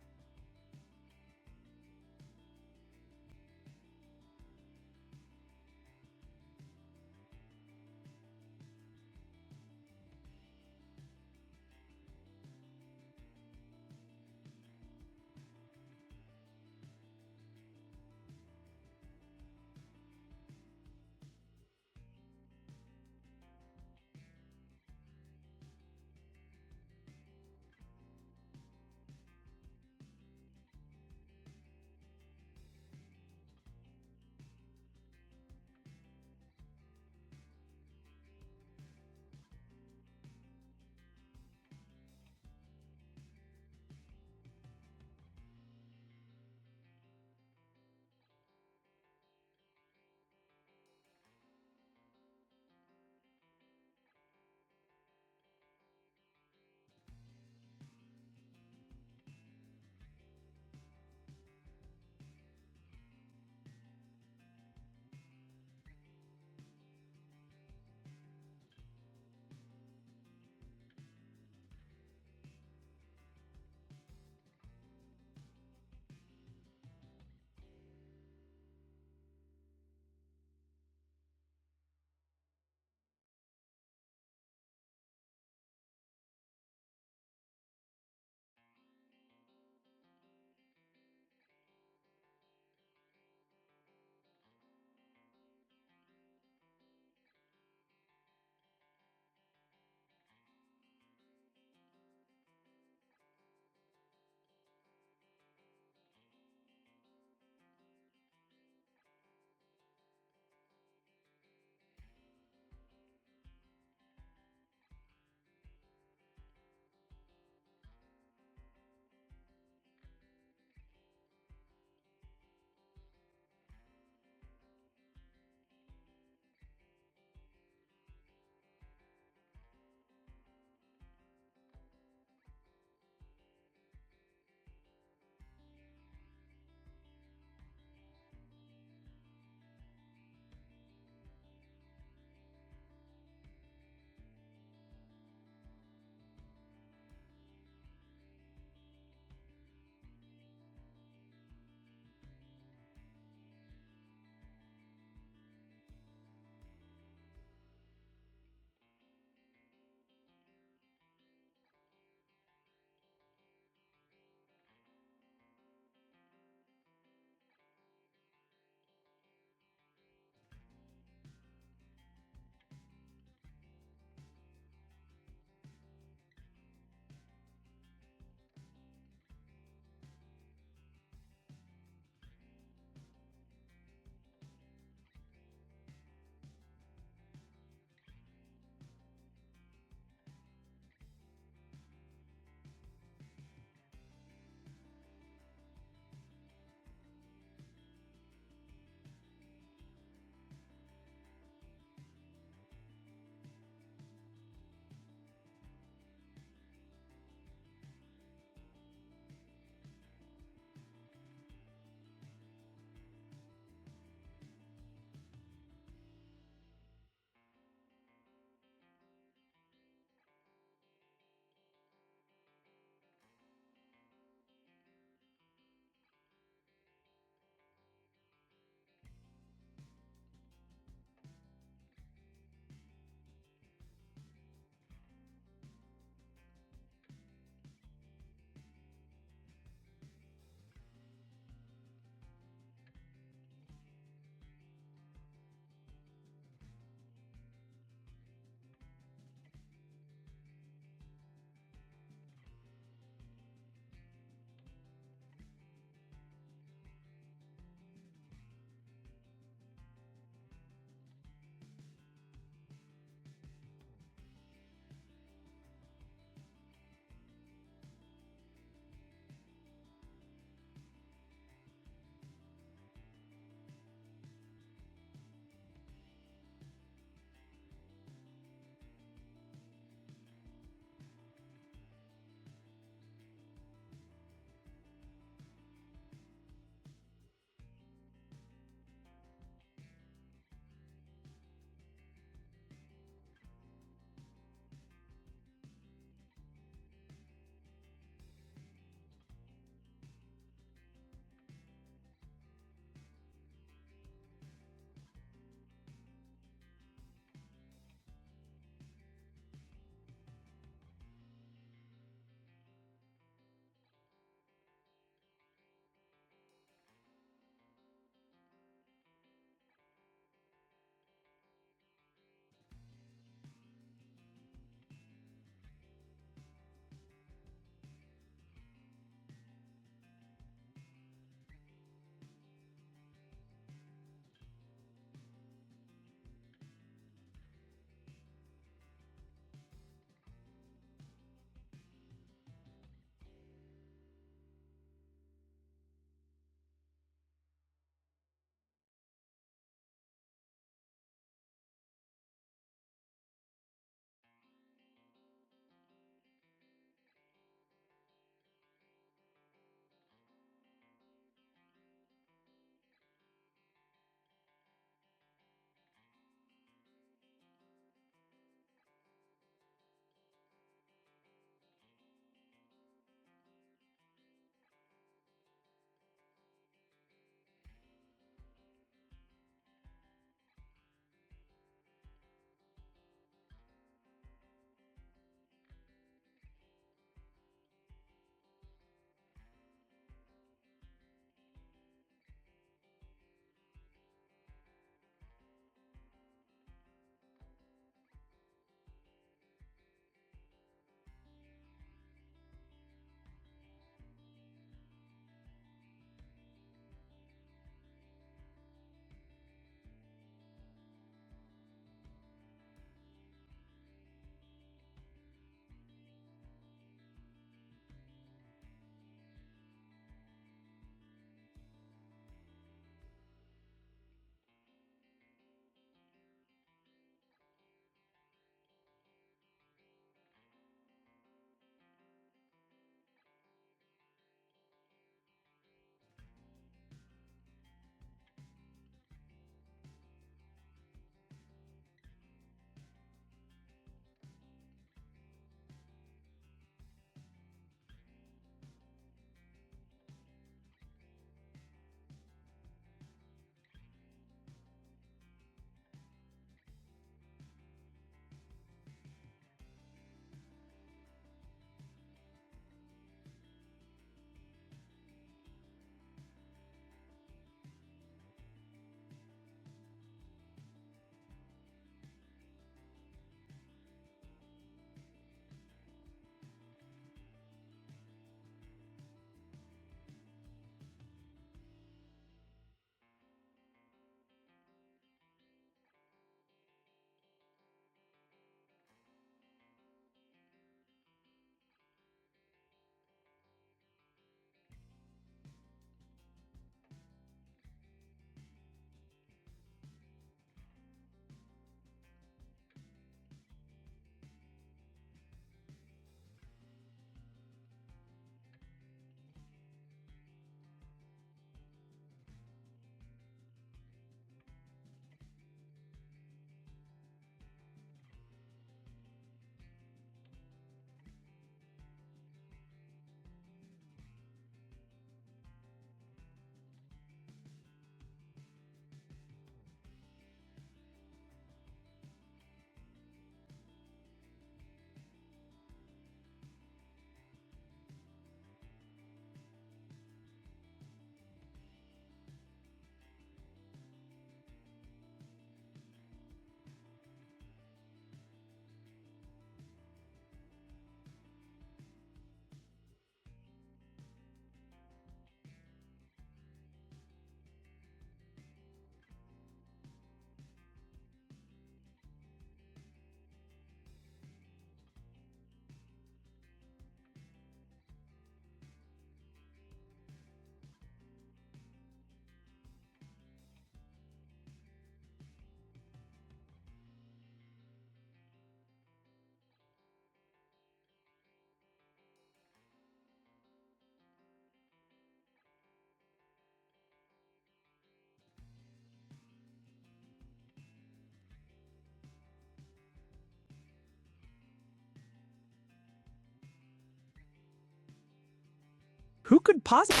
S1: Who could possibly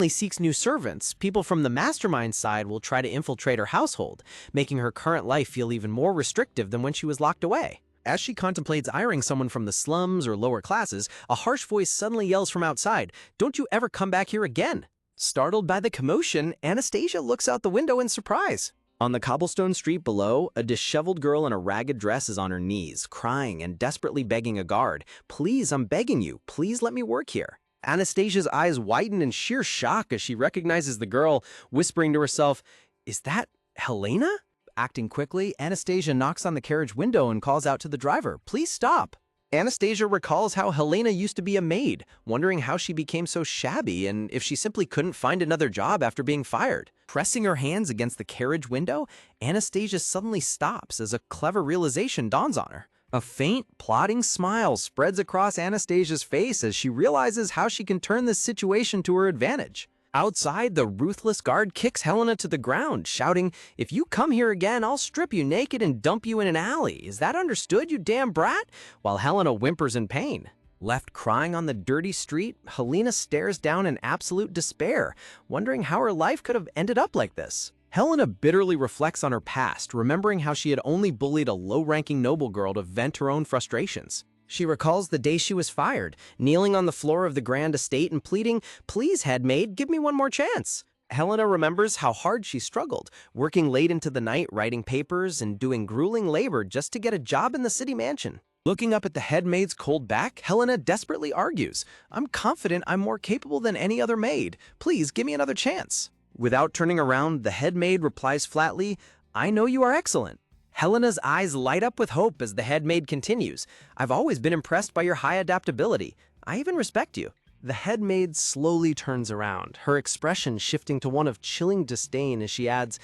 S1: seeks new servants? People from the mastermind side will try to infiltrate her household, making her current life feel even more restrictive than when she was locked away. As she contemplates hiring someone from the slums or lower classes, a harsh voice suddenly yells from outside, "Don't you ever come back here again!" Startled by the commotion, Anastasia looks out the window in surprise. On the cobblestone street below, a disheveled girl in a ragged dress is on her knees, crying and desperately begging a guard, "Please, I'm begging you, please let me work here." Anastasia's eyes widen in sheer shock as she recognizes the girl, whispering to herself, "Is that Helena?" Acting quickly, Anastasia knocks on the carriage window and calls out to the driver, "Please stop." Anastasia recalls how Helena used to be a maid, wondering how she became so shabby and if she simply couldn't find another job after being fired. Pressing her hands against the carriage window, Anastasia suddenly stops as a clever realization dawns on her. A faint, plotting smile spreads across Anastasia's face as she realizes how she can turn this situation to her advantage. Outside, the ruthless guard kicks Helena to the ground, shouting, "If you come here again, I'll strip you naked and dump you in an alley. Is that understood, you damn brat?" While Helena whimpers in pain. Left crying on the dirty street, Helena stares down in absolute despair, wondering how her life could have ended up like this. Helena bitterly reflects on her past, remembering how she had only bullied a low-ranking noble girl to vent her own frustrations. She recalls the day she was fired, kneeling on the floor of the grand estate and pleading, "Please, headmaid, give me one more chance." Helena remembers how hard she struggled, working late into the night writing papers and doing grueling labor just to get a job in the city mansion. Looking up at the headmaid's cold back, Helena desperately argues, "I'm confident I'm more capable than any other maid. Please give me another chance." Without turning around, the headmaid replies flatly, "I know you are excellent." Helena's eyes light up with hope as the headmaid continues, "I've always been impressed by your high adaptability. I even respect you." The headmaid slowly turns around, her expression shifting to one of chilling disdain as she adds,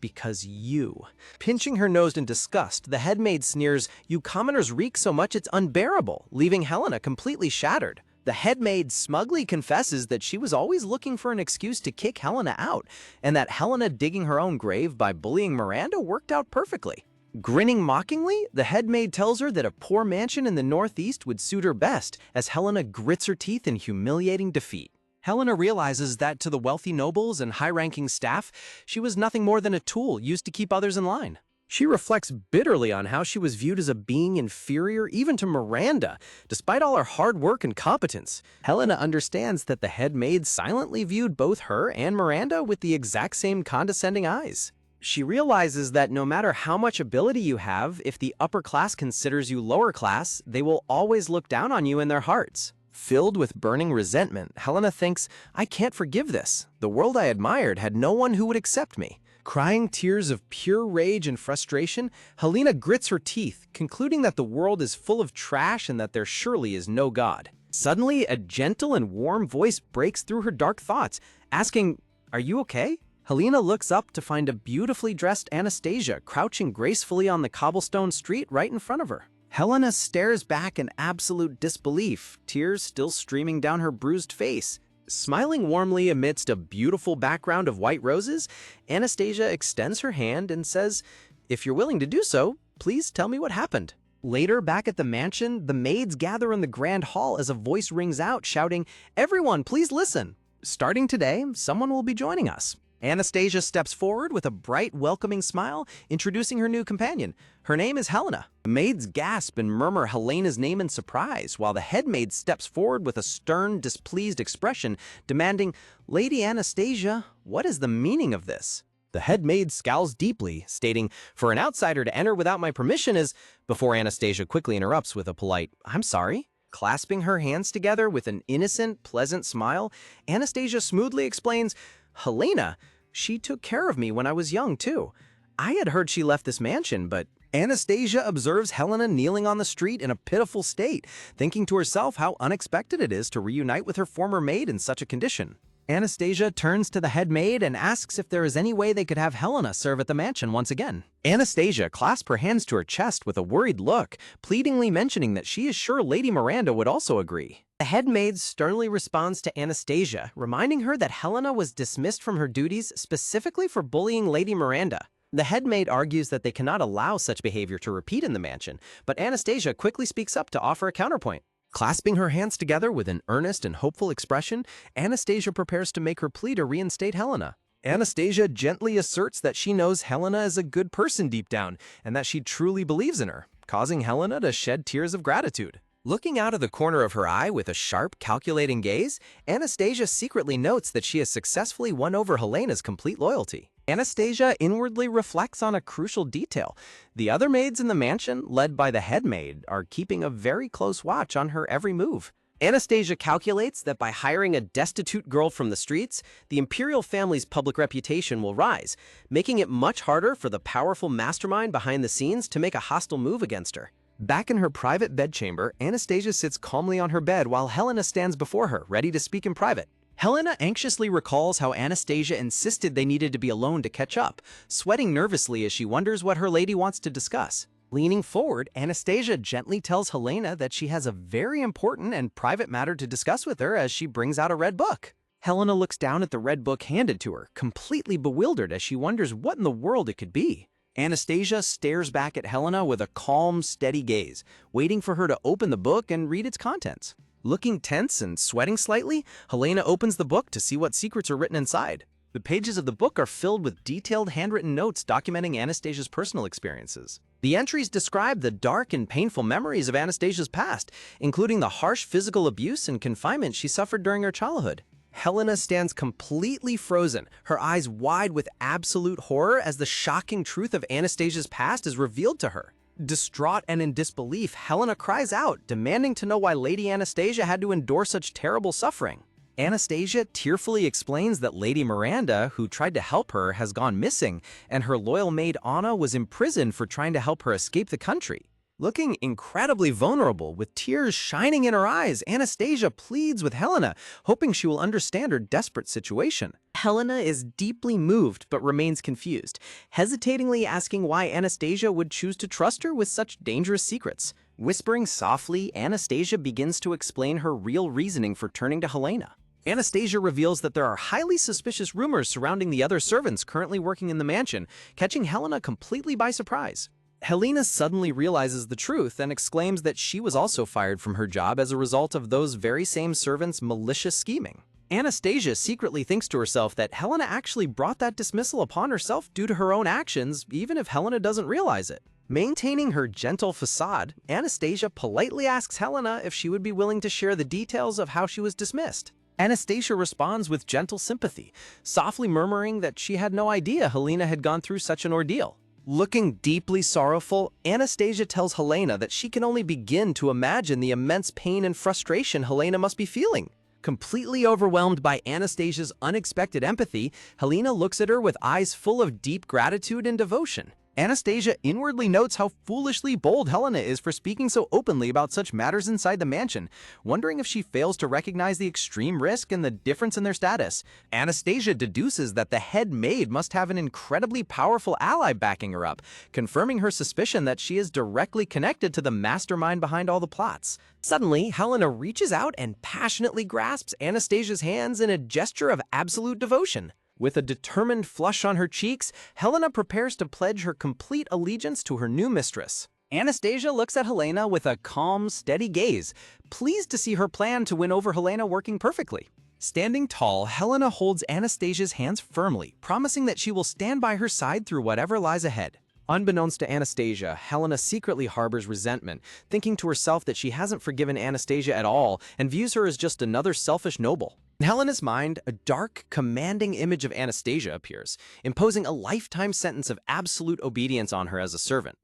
S1: "Because you." Pinching her nose in disgust, the headmaid sneers, "You commoners reek so much it's unbearable," leaving Helena completely shattered. The headmaid smugly confesses that she was always looking for an excuse to kick Helena out, and that Helena digging her own grave by bullying Miranda worked out perfectly. Grinning mockingly, the headmaid tells her that a poor mansion in the northeast would suit her best, as Helena grits her teeth in humiliating defeat. Helena realizes that to the wealthy nobles and high-ranking staff, she was nothing more than a tool used to keep others in line. She reflects bitterly on how she was viewed as a being inferior even to Miranda, despite all her hard work and competence. Helena understands that the headmaid silently viewed both her and Miranda with the exact same condescending eyes. She realizes that no matter how much ability you have, if the upper class considers you lower class, they will always look down on you in their hearts. Filled with burning resentment, Helena thinks, "I can't forgive this. The world I admired had no one who would accept me." Crying tears of pure rage and frustration, Helena grits her teeth, concluding that the world is full of trash and that there surely is no God. Suddenly, a gentle and warm voice breaks through her dark thoughts, asking, "Are you okay?" Helena looks up to find a beautifully dressed Anastasia crouching gracefully on the cobblestone street right in front of her. Helena stares back in absolute disbelief, tears still streaming down her bruised face. Smiling warmly amidst a beautiful background of white roses, Anastasia extends her hand and says, "If you're willing to do so, please tell me what happened." Later, back at the mansion, the maids gather in the grand hall as a voice rings out shouting, "Everyone, please listen. Starting today, someone will be joining us." Anastasia steps forward with a bright, welcoming smile, introducing her new companion. Her name is Helena. The maids gasp and murmur Helena's name in surprise, while the headmaid steps forward with a stern, displeased expression, demanding, "Lady Anastasia, what is the meaning of this?" The headmaid scowls deeply, stating, "For an outsider to enter without my permission is—" before Anastasia quickly interrupts with a polite, "I'm sorry." Clasping her hands together with an innocent, pleasant smile, Anastasia smoothly explains, "Helena, she took care of me when I was young, too. I had heard she left this mansion, but—" Anastasia observes Helena kneeling on the street in a pitiful state, thinking to herself how unexpected it is to reunite with her former maid in such a condition. Anastasia turns to the headmaid and asks if there is any way they could have Helena serve at the mansion once again. Anastasia clasps her hands to her chest with a worried look, pleadingly mentioning that she is sure Lady Miranda would also agree. The headmaid sternly responds to Anastasia, reminding her that Helena was dismissed from her duties specifically for bullying Lady Miranda. The headmaid argues that they cannot allow such behavior to repeat in the mansion, but Anastasia quickly speaks up to offer a counterpoint.
S2: Clasping her hands together with an earnest and hopeful expression, Anastasia prepares to make her plea to reinstate Helena. Anastasia gently asserts that she knows Helena is a good person deep down and that she truly believes in her, causing Helena to shed tears of gratitude. Looking out of the corner of her eye with a sharp, calculating gaze, Anastasia secretly notes that she has successfully won over Helena's complete loyalty. Anastasia inwardly reflects on a crucial detail. The other maids in the mansion, led by the head maid, are keeping a very close watch on her every move. Anastasia calculates that by hiring a destitute girl from the streets, the imperial family's public reputation will rise, making it much harder for the powerful mastermind behind the scenes to make a hostile move against her. Back in her private bedchamber, Anastasia sits calmly on her bed while Helena stands before her, ready to speak in private. Helena anxiously recalls how Anastasia insisted they needed to be alone to catch up, sweating nervously as she wonders what her lady wants to discuss. Leaning forward, Anastasia gently tells Helena that she has a very important and private matter to discuss with her as she brings out a red book. Helena looks down at the red book handed to her, completely bewildered as she wonders what in the world it could be. Anastasia stares back at Helena with a calm, steady gaze, waiting for her to open the book and read its contents. Looking tense and sweating slightly, Helena opens the book to see what secrets are written inside. The pages of the book are filled with detailed handwritten notes documenting Anastasia's personal experiences. The entries describe the dark and painful memories of Anastasia's past, including the harsh physical abuse and confinement she suffered during her childhood. Helena stands completely frozen, her eyes wide with absolute horror as the shocking truth of Anastasia's past is revealed to her. Distraught and in disbelief, Helena cries out, demanding to know why Lady Anastasia had to endure such terrible suffering. Anastasia tearfully explains that Lady Miranda, who tried to help her, has gone missing, and her loyal maid Anna was imprisoned for trying to help her escape the country. Looking incredibly vulnerable, with tears shining in her eyes, Anastasia pleads with Helena, hoping she will understand her desperate situation. Helena is deeply moved but remains confused, hesitatingly asking why Anastasia would choose to trust her with such dangerous secrets. Whispering softly, Anastasia begins to explain her real reasoning for turning to Helena. Anastasia reveals that there are highly suspicious rumors surrounding the other servants currently working in the mansion, catching Helena completely by surprise. Helena suddenly realizes the truth and exclaims that she was also fired from her job as a result of those very same servants' malicious scheming. Anastasia secretly thinks to herself that Helena actually brought that dismissal upon herself due to her own actions, even if Helena doesn't realize it. Maintaining her gentle facade, Anastasia politely asks Helena if she would be willing to share the details of how she was dismissed. Anastasia responds with gentle sympathy, softly murmuring that she had no idea Helena had gone through such an ordeal. Looking deeply sorrowful, Anastasia tells Helena that she can only begin to imagine the immense pain and frustration Helena must be feeling. Completely overwhelmed by Anastasia's unexpected empathy, Helena looks at her with eyes full of deep gratitude and devotion. Anastasia inwardly notes how foolishly bold Helena is for speaking so openly about such matters inside the mansion, wondering if she fails to recognize the extreme risk and the difference in their status. Anastasia deduces that the head maid must have an incredibly powerful ally backing her up, confirming her suspicion that she is directly connected to the mastermind behind all the plots. Suddenly, Helena reaches out and passionately grasps Anastasia's hands in a gesture of absolute devotion. With a determined flush on her cheeks, Helena prepares to pledge her complete allegiance to her new mistress. Anastasia looks at Helena with a calm, steady gaze, pleased to see her plan to win over Helena working perfectly. Standing tall, Helena holds Anastasia's hands firmly, promising that she will stand by her side through whatever lies ahead. Unbeknownst to Anastasia, Helena secretly harbors resentment, thinking to herself that she hasn't forgiven Anastasia at all and views her as just another selfish noble. In Helena's mind, a dark, commanding image of Anastasia appears, imposing a lifetime sentence of absolute obedience on her as a servant.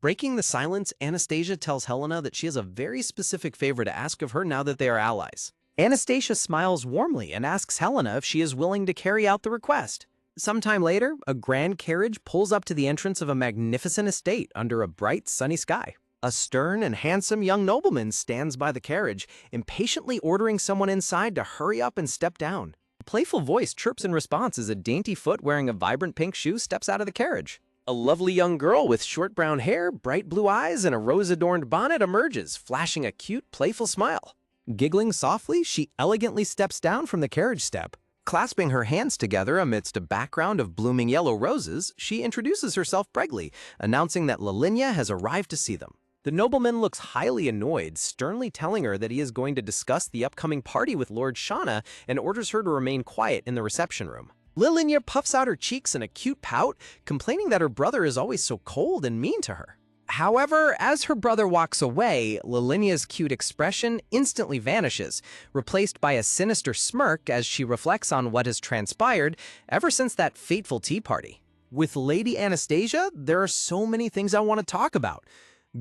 S2: Breaking the silence, Anastasia tells Helena that she has a very specific favor to ask of her now that they are allies. Anastasia smiles warmly and asks Helena if she is willing to carry out the request. Sometime later, a grand carriage pulls up to the entrance of a magnificent estate under a bright, sunny sky. A stern and handsome young nobleman stands by the carriage, impatiently ordering someone inside to hurry up and step down. A playful voice chirps in response as a dainty foot wearing a vibrant pink shoe steps out of the carriage. A lovely young girl with short brown hair, bright blue eyes, and a rose-adorned bonnet emerges, flashing a cute, playful smile. Giggling softly, she elegantly steps down from the carriage step. Clasping her hands together amidst a background of blooming yellow roses, she introduces herself brightly, announcing that Lavinia has arrived to see them. The nobleman looks highly annoyed, sternly telling her that he is going to discuss the upcoming party with Lord Shauna and orders her to remain quiet in the reception room. Lilinya puffs out her cheeks in a cute pout, complaining that her brother is always so cold and mean to her. However, as her brother walks away, Lilinya's cute expression instantly vanishes, replaced by a sinister smirk as she reflects on what has transpired ever since that fateful tea party. With Lady Anastasia, there are so many things I want to talk about.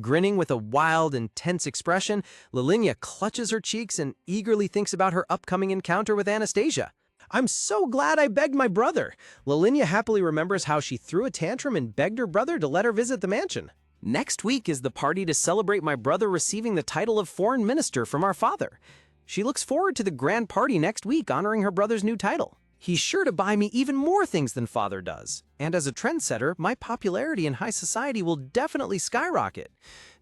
S2: Grinning with a wild, intense expression, Lilinya clutches her cheeks and eagerly thinks about her upcoming encounter with Anastasia. "I'm so glad I begged my brother." Lilinya happily remembers how she threw a tantrum and begged her brother to let her visit the mansion. Next week is the party to celebrate my brother receiving the title of foreign minister from our father. She looks forward to the grand party next week honoring her brother's new title. He's sure to buy me even more things than father does. And as a trendsetter, my popularity in high society will definitely skyrocket.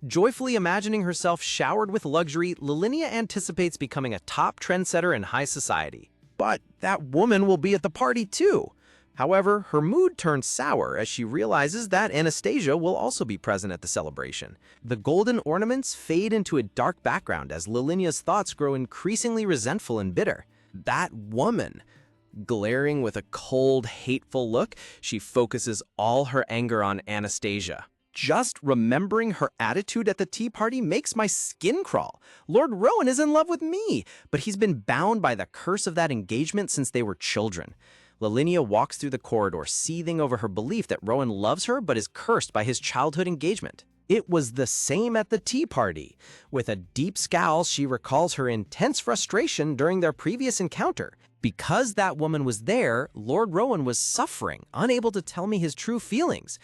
S2: Joyfully imagining herself showered with luxury, Lilinya anticipates becoming a top trendsetter in high society. But that woman will be at the party too. However, her mood turns sour as she realizes that Anastasia will also be present at the celebration. The golden ornaments fade into a dark background as Lilinya's thoughts grow increasingly resentful and bitter. That woman! Glaring with a cold, hateful look, she focuses all her anger on Anastasia. Just remembering her attitude at the tea party makes my skin crawl. Lord Rowan is in love with me, but he's been bound by the curse of that engagement since they were children. Lilinya walks through the corridor, seething over her belief that Rowan loves her but is cursed by his childhood engagement. It was the same at the tea party. With a deep scowl, she recalls her intense frustration during their previous encounter. Because that woman was there, Lord Rowan was suffering, unable to tell me his true feelings.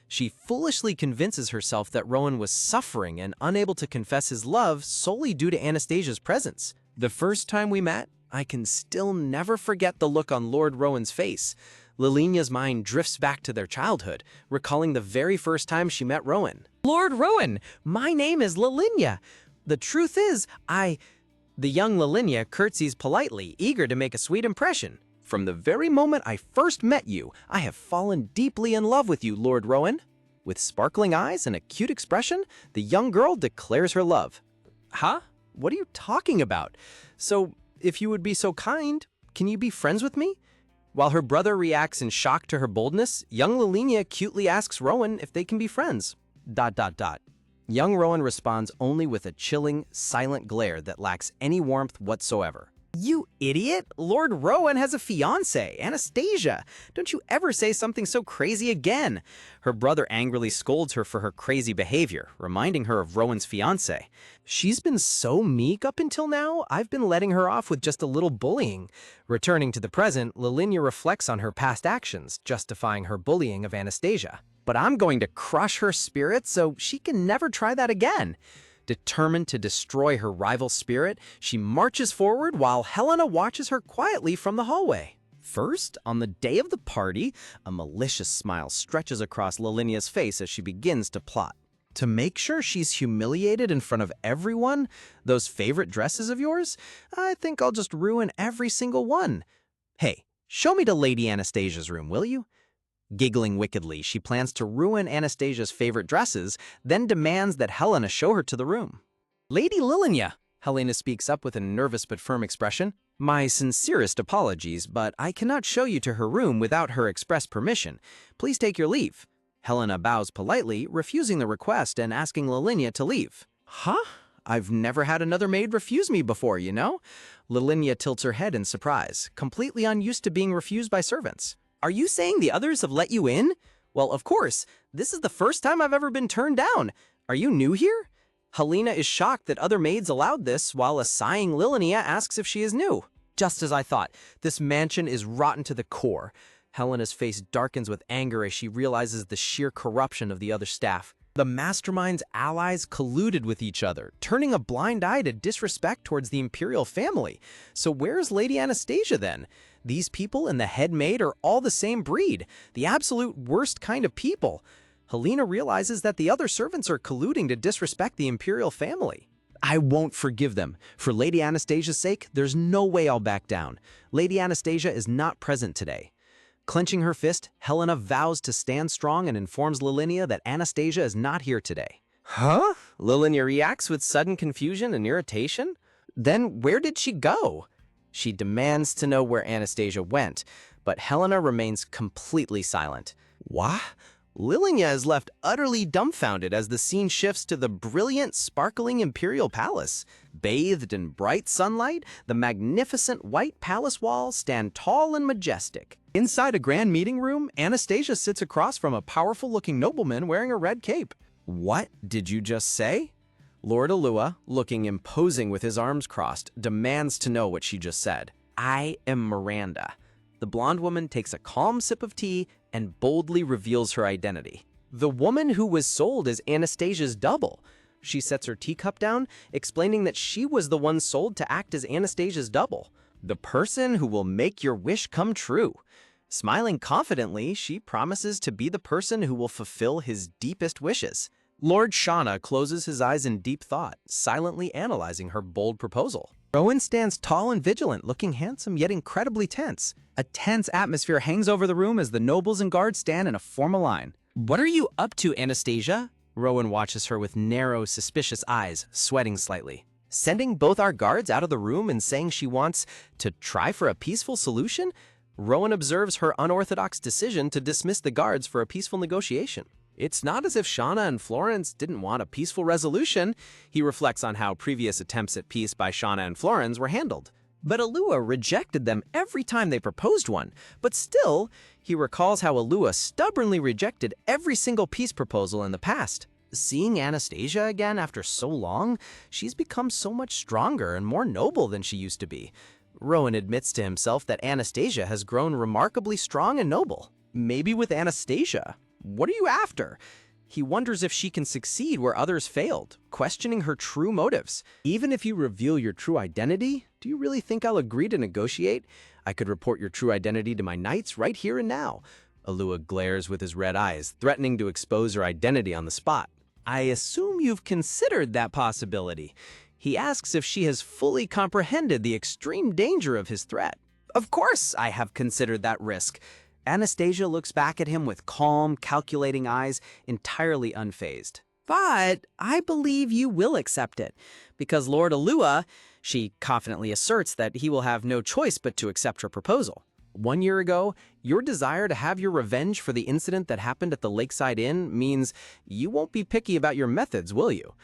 S2: She foolishly convinces herself that Rowan was suffering and unable to confess his love solely due to Anastasia's presence. The first time we met, I can still never forget the look on Lord Rowan's face. Lilinya's mind drifts back to their childhood, recalling the very first time she met Rowan. "Lord Rowan, my name is Lilinya. The truth is, The young Lilinya curtsies politely, eager to make a sweet impression. "From the very moment I first met you, I have fallen deeply in love with you, Lord Rowan." With sparkling eyes and a cute expression, the young girl declares her love. "Huh? What are you talking about? So, if you would be so kind, can you be friends with me?" While her brother reacts in shock to her boldness, young Lilinya cutely asks Rowan if they can be friends. ... Young Rowan responds only with a chilling, silent glare that lacks any warmth whatsoever. "You idiot! Lord Rowan has a fiancée, Anastasia! Don't you ever say something so crazy again!" Her brother angrily scolds her for her crazy behavior, reminding her of Rowan's fiancé. "She's been so meek up until now, I've been letting her off with just a little bullying." Returning to the present, Lilinya reflects on her past actions, justifying her bullying of Anastasia. "But I'm going to crush her spirit so she can never try that again." Determined to destroy her rival's spirit, she marches forward while Helena watches her quietly from the hallway. First, on the day of the party, a malicious smile stretches across Lilinya's face as she begins to plot. "To make sure she's humiliated in front of everyone, those favorite dresses of yours, I think I'll just ruin every single one. Hey, show me to Lady Anastasia's room, will you?" Giggling wickedly, she plans to ruin Anastasia's favorite dresses, then demands that Helena show her to the room. "Lady Lilinya," Helena speaks up with a nervous but firm expression, "my sincerest apologies, but I cannot show you to her room without her express permission. Please take your leave." Helena bows politely, refusing the request and asking Lilinya to leave. "Huh? I've never had another maid refuse me before, you know?" Lilinya tilts her head in surprise, completely unused to being refused by servants. "Are you saying the others have let you in?" "Well, of course. This is the first time I've ever been turned down. Are you new here?" Helena is shocked that other maids allowed this, while a sighing Lilinya asks if she is new. Just as I thought, this mansion is rotten to the core. Helena's face darkens with anger as she realizes the sheer corruption of the other staff. The mastermind's allies colluded with each other, turning a blind eye to disrespect towards the imperial family. So where's Lady Anastasia then? These people and the head maid are all the same breed, the absolute worst kind of people. Helena realizes that the other servants are colluding to disrespect the imperial family. I won't forgive them. For Lady Anastasia's sake, there's no way I'll back down. Lady Anastasia is not present today. Clenching her fist, Helena vows to stand strong and informs Lilinya that Anastasia is not here today. "Huh? Liliana reacts with sudden confusion and irritation. Then where did she go? She demands to know where Anastasia went, but Helena remains completely silent. What? Liliana is left utterly dumbfounded as the scene shifts to the brilliant, sparkling imperial palace. Bathed in bright sunlight, the magnificent white palace walls stand tall and majestic. Inside a grand meeting room, Anastasia sits across from a powerful-looking nobleman wearing a red cape. What did you just say? Lord Alua, looking imposing with his arms crossed, demands to know what she just said. I am Miranda. The blonde woman takes a calm sip of tea and boldly reveals her identity. The woman who was sold is Anastasia's double. She sets her teacup down, explaining that she was the one sold to act as Anastasia's double. The person who will make your wish come true. Smiling confidently, she promises to be the person who will fulfill his deepest wishes. Lord Shauna closes his eyes in deep thought, silently analyzing her bold proposal. Rowan stands tall and vigilant, looking handsome yet incredibly tense. A tense atmosphere hangs over the room as the nobles and guards stand in a formal line. What are you up to, Anastasia? Rowan watches her with narrow, suspicious eyes, sweating slightly. Sending both our guards out of the room and saying she wants to try for a peaceful solution? Rowan observes her unorthodox decision to dismiss the guards for a peaceful negotiation. It's not as if Shauna and Florence didn't want a peaceful resolution. He reflects on how previous attempts at peace by Shauna and Florence were handled. But Alua rejected them every time they proposed one. But still, he recalls how Alua stubbornly rejected every single peace proposal in the past. Seeing Anastasia again after so long, she's become so much stronger and more noble than she used to be. Rowan admits to himself that Anastasia has grown remarkably strong and noble. Maybe with Anastasia. What are you after? He wonders if she can succeed where others failed, questioning her true motives. Even if you reveal your true identity, do you really think I'll agree to negotiate? I could report your true identity to my knights right here and now. Alua glares with his red eyes, threatening to expose her identity on the spot. I assume you've considered that possibility. He asks if she has fully comprehended the extreme danger of his threat. Of course I have considered that risk. Anastasia looks back at him with calm, calculating eyes, entirely unfazed. But I believe you will accept it, because Lord Alua, she confidently asserts that he will have no choice but to accept her proposal. 1 year ago, your desire to have your revenge for the incident that happened at the Lakeside Inn means you won't be picky about your methods, will you?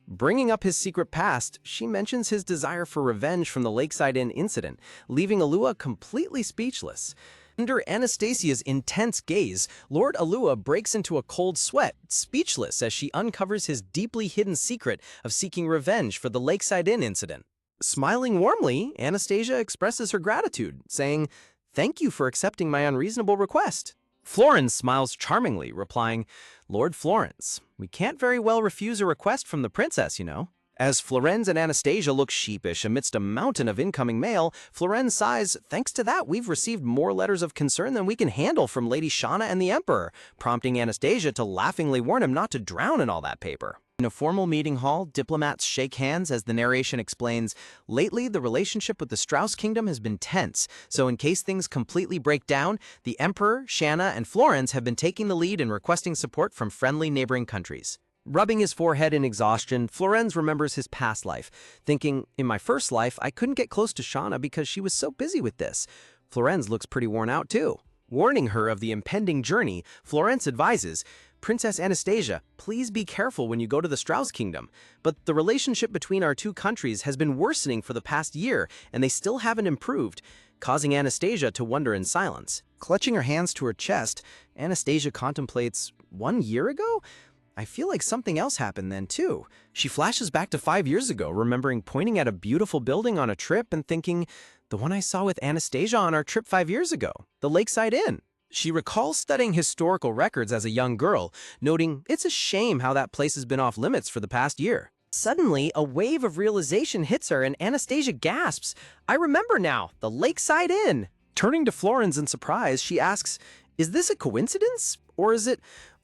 S2: Bringing up his secret past, she mentions his desire for revenge from the Lakeside Inn incident, leaving Alua completely speechless. Under Anastasia's intense gaze, Lord Alua breaks into a cold sweat, speechless as she uncovers his deeply hidden secret of seeking revenge for the Lakeside Inn incident. Smiling warmly, Anastasia expresses her gratitude, saying, "Thank you for accepting my unreasonable request." Florence smiles charmingly, replying, "Lord Florence, we can't very well refuse a request from the princess, you know." As Florence and Anastasia look sheepish amidst a mountain of incoming mail, Florence sighs, "Thanks to that, we've received more letters of concern than we can handle from Lady Shauna and the Emperor," prompting Anastasia to laughingly warn him not to drown in all that paper. In a formal meeting hall, diplomats shake hands as the narration explains, "Lately, the relationship with the Strauss Kingdom has been tense, so in case things completely break down, the Emperor, Shanna, and Florence have been taking the lead in requesting support from friendly neighboring countries." Rubbing his forehead in exhaustion, Florence remembers his past life, thinking, "In my first life, I couldn't get close to Shauna because she was so busy with this." Florence looks pretty worn out too. Warning her of the impending journey, Florence advises, "Princess Anastasia, please be careful when you go to the Strauss Kingdom. But the relationship between our two countries has been worsening for the past year, and they still haven't improved," causing Anastasia to wonder in silence. Clutching her hands to her chest, Anastasia contemplates, 1 year ago? I feel like something else happened then, too. She flashes back to 5 years ago, remembering pointing at a beautiful building on a trip and thinking, the one I saw with Anastasia on our trip 5 years ago, the Lakeside Inn. She recalls studying historical records as a young girl, noting it's a shame how that place has been off limits for the past year. Suddenly, a wave of realization hits her and Anastasia gasps, "I remember now, the Lakeside Inn." Turning to Florence in surprise, she asks, "Is this a coincidence? Or is it...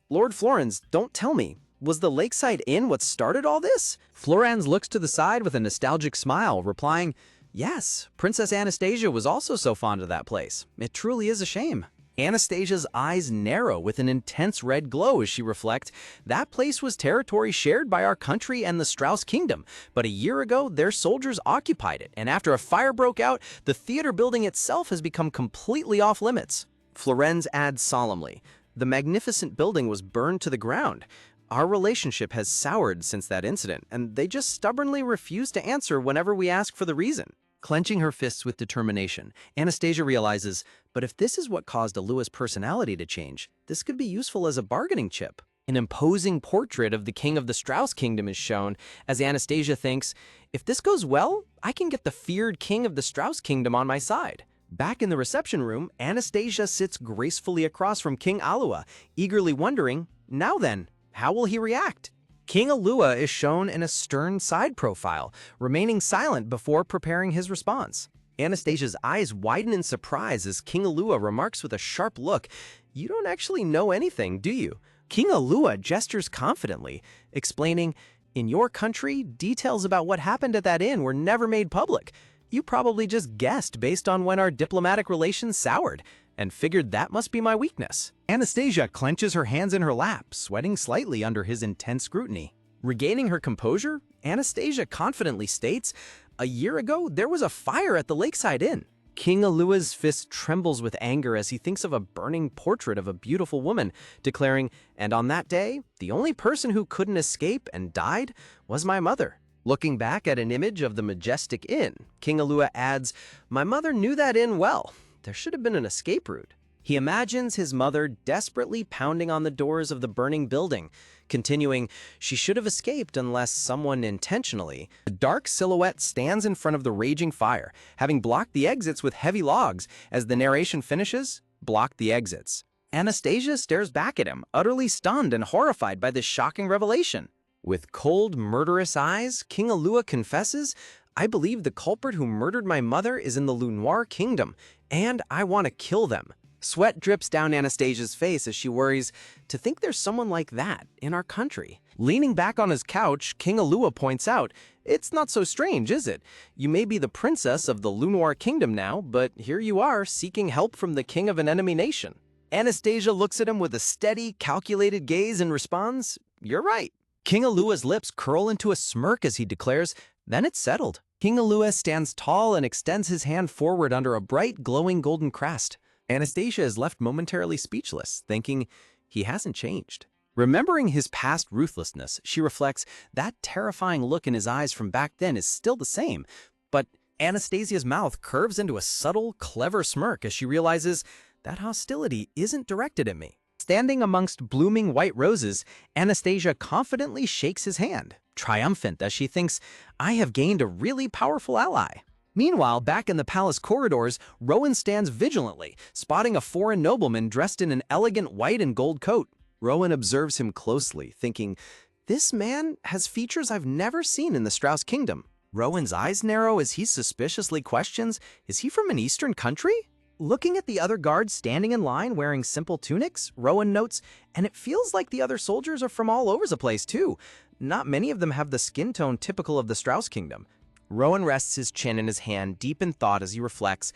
S2: Lord Florence, don't tell me. Was the Lakeside Inn what started all this?" Florence looks to the side with a nostalgic smile, replying, "Yes, Princess Anastasia was also so fond of that place. It truly is a shame."
S1: Anastasia's eyes narrow with an intense red glow as she reflects, that place was territory shared by our country and the Strauss Kingdom, but a year ago their soldiers occupied it, and after a fire broke out, the theater building itself has become completely off limits. Florenz adds solemnly, the magnificent building was burned to the ground. Our relationship has soured since that incident, and they just stubbornly refuse to answer whenever we ask for the reason. Clenching her fists with determination, Anastasia realizes, but if this is what caused Alua's personality to change, this could be useful as a bargaining chip. An imposing portrait of the king of the Strauss Kingdom is shown, as Anastasia thinks, if this goes well, I can get the feared king of the Strauss Kingdom on my side. Back in the reception room, Anastasia sits gracefully across from King Alua, eagerly wondering, now then, how will he react? King Alua is shown in a stern side profile, remaining silent before preparing his response. Anastasia's eyes widen in surprise as King Alua remarks with a sharp look, you don't actually know anything, do you? King Alua gestures confidently, explaining, in your country, details about what happened at that inn were never made public. You probably just guessed based on when our diplomatic relations soured, and figured that must be my weakness. Anastasia clenches her hands in her lap, sweating slightly under his intense scrutiny. Regaining her composure, Anastasia confidently states, a year ago, there was a fire at the Lakeside Inn. King Alua's fist trembles with anger as he thinks of a burning portrait of a beautiful woman, declaring, and on that day, the only person who couldn't escape and died was my mother. Looking back at an image of the majestic inn, King Alua adds, my mother knew that inn well. There should have been an escape route. He imagines his mother desperately pounding on the doors of the burning building, continuing, she should have escaped unless someone intentionally. A dark silhouette stands in front of the raging fire, having blocked the exits with heavy logs. As the narration finishes, blocked the exits. Anastasia stares back at him, utterly stunned and horrified by this shocking revelation. With cold, murderous eyes, King Alua confesses, I believe the culprit who murdered my mother is in the Lunoir Kingdom, and I want to kill them. Sweat drips down Anastasia's face as she worries, to think there's someone like that in our country. Leaning back on his couch, King Alua points out, it's not so strange, is it? You may be the princess of the Lunoir Kingdom now, but here you are seeking help from the king of an enemy nation. Anastasia looks at him with a steady, calculated gaze and responds, you're right. King Alua's lips curl into a smirk as he declares, then it's settled. King Alua stands tall and extends his hand forward under a bright, glowing golden crest. Anastasia is left momentarily speechless, thinking, he hasn't changed. Remembering his past ruthlessness, she reflects, that terrifying look in his eyes from back then is still the same. But Anastasia's mouth curves into a subtle, clever smirk as she realizes that hostility isn't directed at me. Standing amongst blooming white roses, Anastasia confidently shakes his hand, triumphant as she thinks, I have gained a really powerful ally. Meanwhile, back in the palace corridors, Rowan stands vigilantly, spotting a foreign nobleman dressed in an elegant white and gold coat. Rowan observes him closely, thinking, this man has features I've never seen in the Strauss Kingdom. Rowan's eyes narrow as he suspiciously questions, is he from an eastern country? Looking at the other guards standing in line wearing simple tunics, Rowan notes, and it feels like the other soldiers are from all over the place too. Not many of them have the skin tone typical of the Strauss Kingdom. Rowan rests his chin in his hand, deep in thought as he reflects,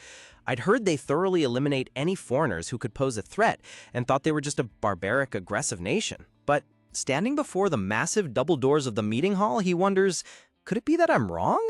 S1: I'd heard they thoroughly eliminate any foreigners who could pose a threat and thought they were just a barbaric, aggressive nation. But standing before the massive double doors of the meeting hall, he wonders, could it be that I'm wrong?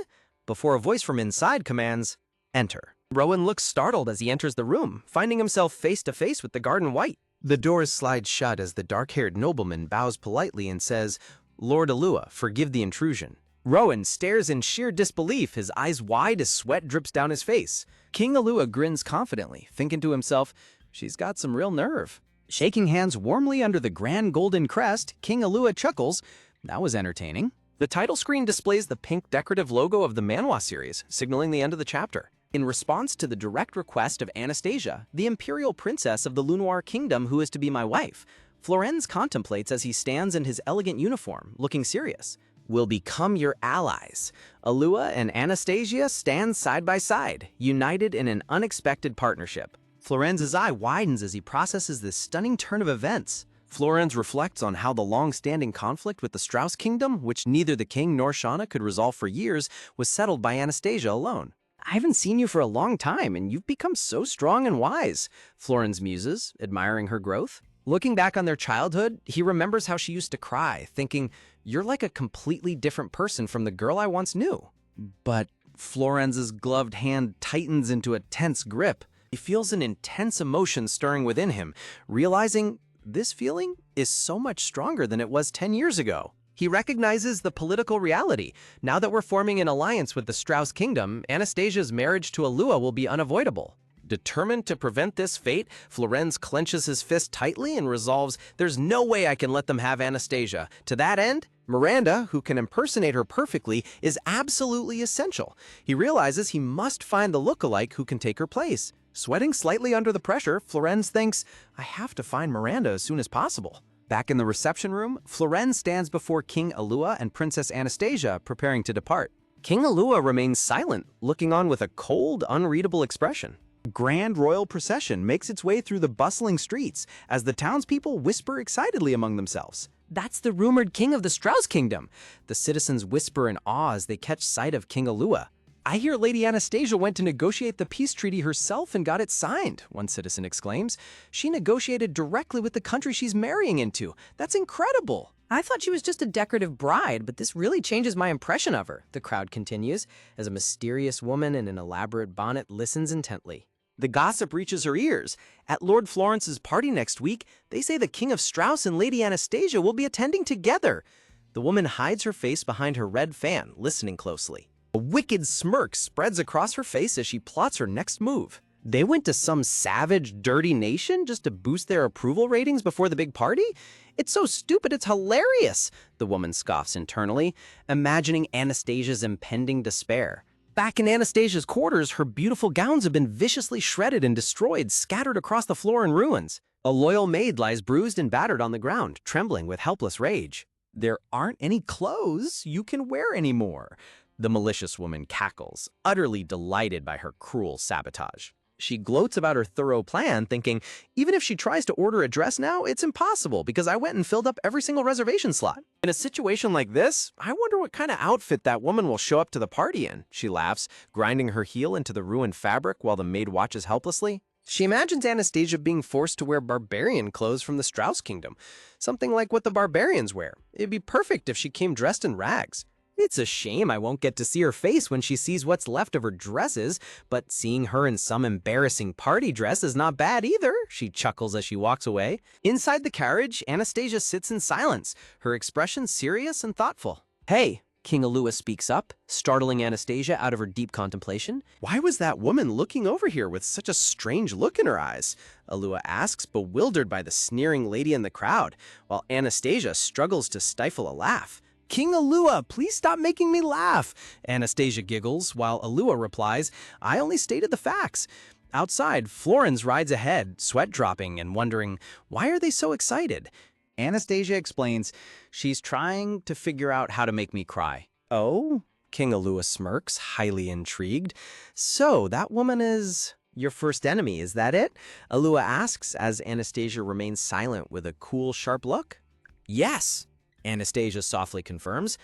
S1: Before a voice from inside commands, enter. Rowan looks startled as he enters the room, finding himself face to face with the guard in white. The doors slide shut as the dark-haired nobleman bows politely and says, Lord Alua, forgive the intrusion. Rowan stares in sheer disbelief, his eyes wide as sweat drips down his face. King Alua grins confidently, thinking to himself, she's got some real nerve. Shaking hands warmly under the grand golden crest, King Alua chuckles, that was entertaining. The title screen displays the pink decorative logo of the Manhwa series, signaling the end of the chapter. In response to the direct request of Anastasia, the imperial princess of the Lunoir Kingdom who is to be my wife, Florenz contemplates as he stands in his elegant uniform, looking serious. Will become your allies. Alua and Anastasia stand side by side, united in an unexpected partnership. Florenz's eye widens as he processes this stunning turn of events. Florenz reflects on how the long-standing conflict with the Strauss Kingdom, which neither the king nor Shauna could resolve for years, was settled by Anastasia alone. I haven't seen you for a long time, and you've become so strong and wise, Florin's muses, admiring her growth. Looking back on their childhood, he remembers how she used to cry, thinking, "You're like a completely different person from the girl I once knew." But Florenz's gloved hand tightens into a tense grip. He feels an intense emotion stirring within him, realizing this feeling is so much stronger than it was 10 years ago. He recognizes the political reality. Now that we're forming an alliance with the Strauss Kingdom, Anastasia's marriage to Alua will be unavoidable. Determined to prevent this fate, Florenz clenches his fist tightly and resolves, "There's no way I can let them have Anastasia." To that end, Miranda, who can impersonate her perfectly, is absolutely essential. He realizes he must find the lookalike who can take her place. Sweating slightly under the pressure, Florenz thinks, "I have to find Miranda as soon as possible." Back in the reception room, Florenz stands before King Alua and Princess Anastasia, preparing to depart. King Alua remains silent, looking on with a cold, unreadable expression. A grand royal procession makes its way through the bustling streets as the townspeople whisper excitedly among themselves. "That's the rumored king of the Strauss Kingdom!" The citizens whisper in awe as they catch sight of King Alua. "I hear Lady Anastasia went to negotiate the peace treaty herself and got it signed," one citizen exclaims. "She negotiated directly with the country she's marrying into. That's incredible!" "I thought she was just a decorative bride, but this really changes my impression of her," the crowd continues, as a mysterious woman in an elaborate bonnet listens intently. The gossip reaches her ears. At Lord Florence's party next week, they say the King of Strauss and Lady Anastasia will be attending together. The woman hides her face behind her red fan, listening closely. A wicked smirk spreads across her face as she plots her next move. They went to some savage, dirty nation just to boost their approval ratings before the big party? It's so stupid, it's hilarious, the woman scoffs internally, imagining Anastasia's impending despair. Back in Anastasia's quarters, her beautiful gowns have been viciously shredded and destroyed, scattered across the floor in ruins. A loyal maid lies bruised and battered on the ground, trembling with helpless rage. "There aren't any clothes you can wear anymore," the malicious woman cackles, utterly delighted by her cruel sabotage. She gloats about her thorough plan, thinking, "Even if she tries to order a dress now, it's impossible because I went and filled up every single reservation slot." In a situation like this, I wonder what kind of outfit that woman will show up to the party in, she laughs, grinding her heel into the ruined fabric while the maid watches helplessly. She imagines Anastasia being forced to wear barbarian clothes from the Strauss Kingdom, something like what the barbarians wear. It'd be perfect if she came dressed in rags. It's a shame I won't get to see her face when she sees what's left of her dresses, but seeing her in some embarrassing party dress is not bad either, she chuckles as she walks away. Inside the carriage, Anastasia sits in silence, her expression serious and thoughtful. "Hey," King Alua speaks up, startling Anastasia out of her deep contemplation. "Why was that woman looking over here with such a strange look in her eyes?" Alua asks, bewildered by the sneering lady in the crowd, while Anastasia struggles to stifle a laugh. "King Alua, please stop making me laugh," Anastasia giggles, while Alua replies, "I only stated the facts." Outside, Florenz rides ahead, sweat dropping and wondering, why are they so excited? Anastasia explains, "She's trying to figure out how to make me cry." "Oh?" King Alua smirks, highly intrigued. "So, that woman is your first enemy, is that it?" Alua asks as Anastasia remains silent with a cool, sharp look. "Yes," Anastasia softly confirms.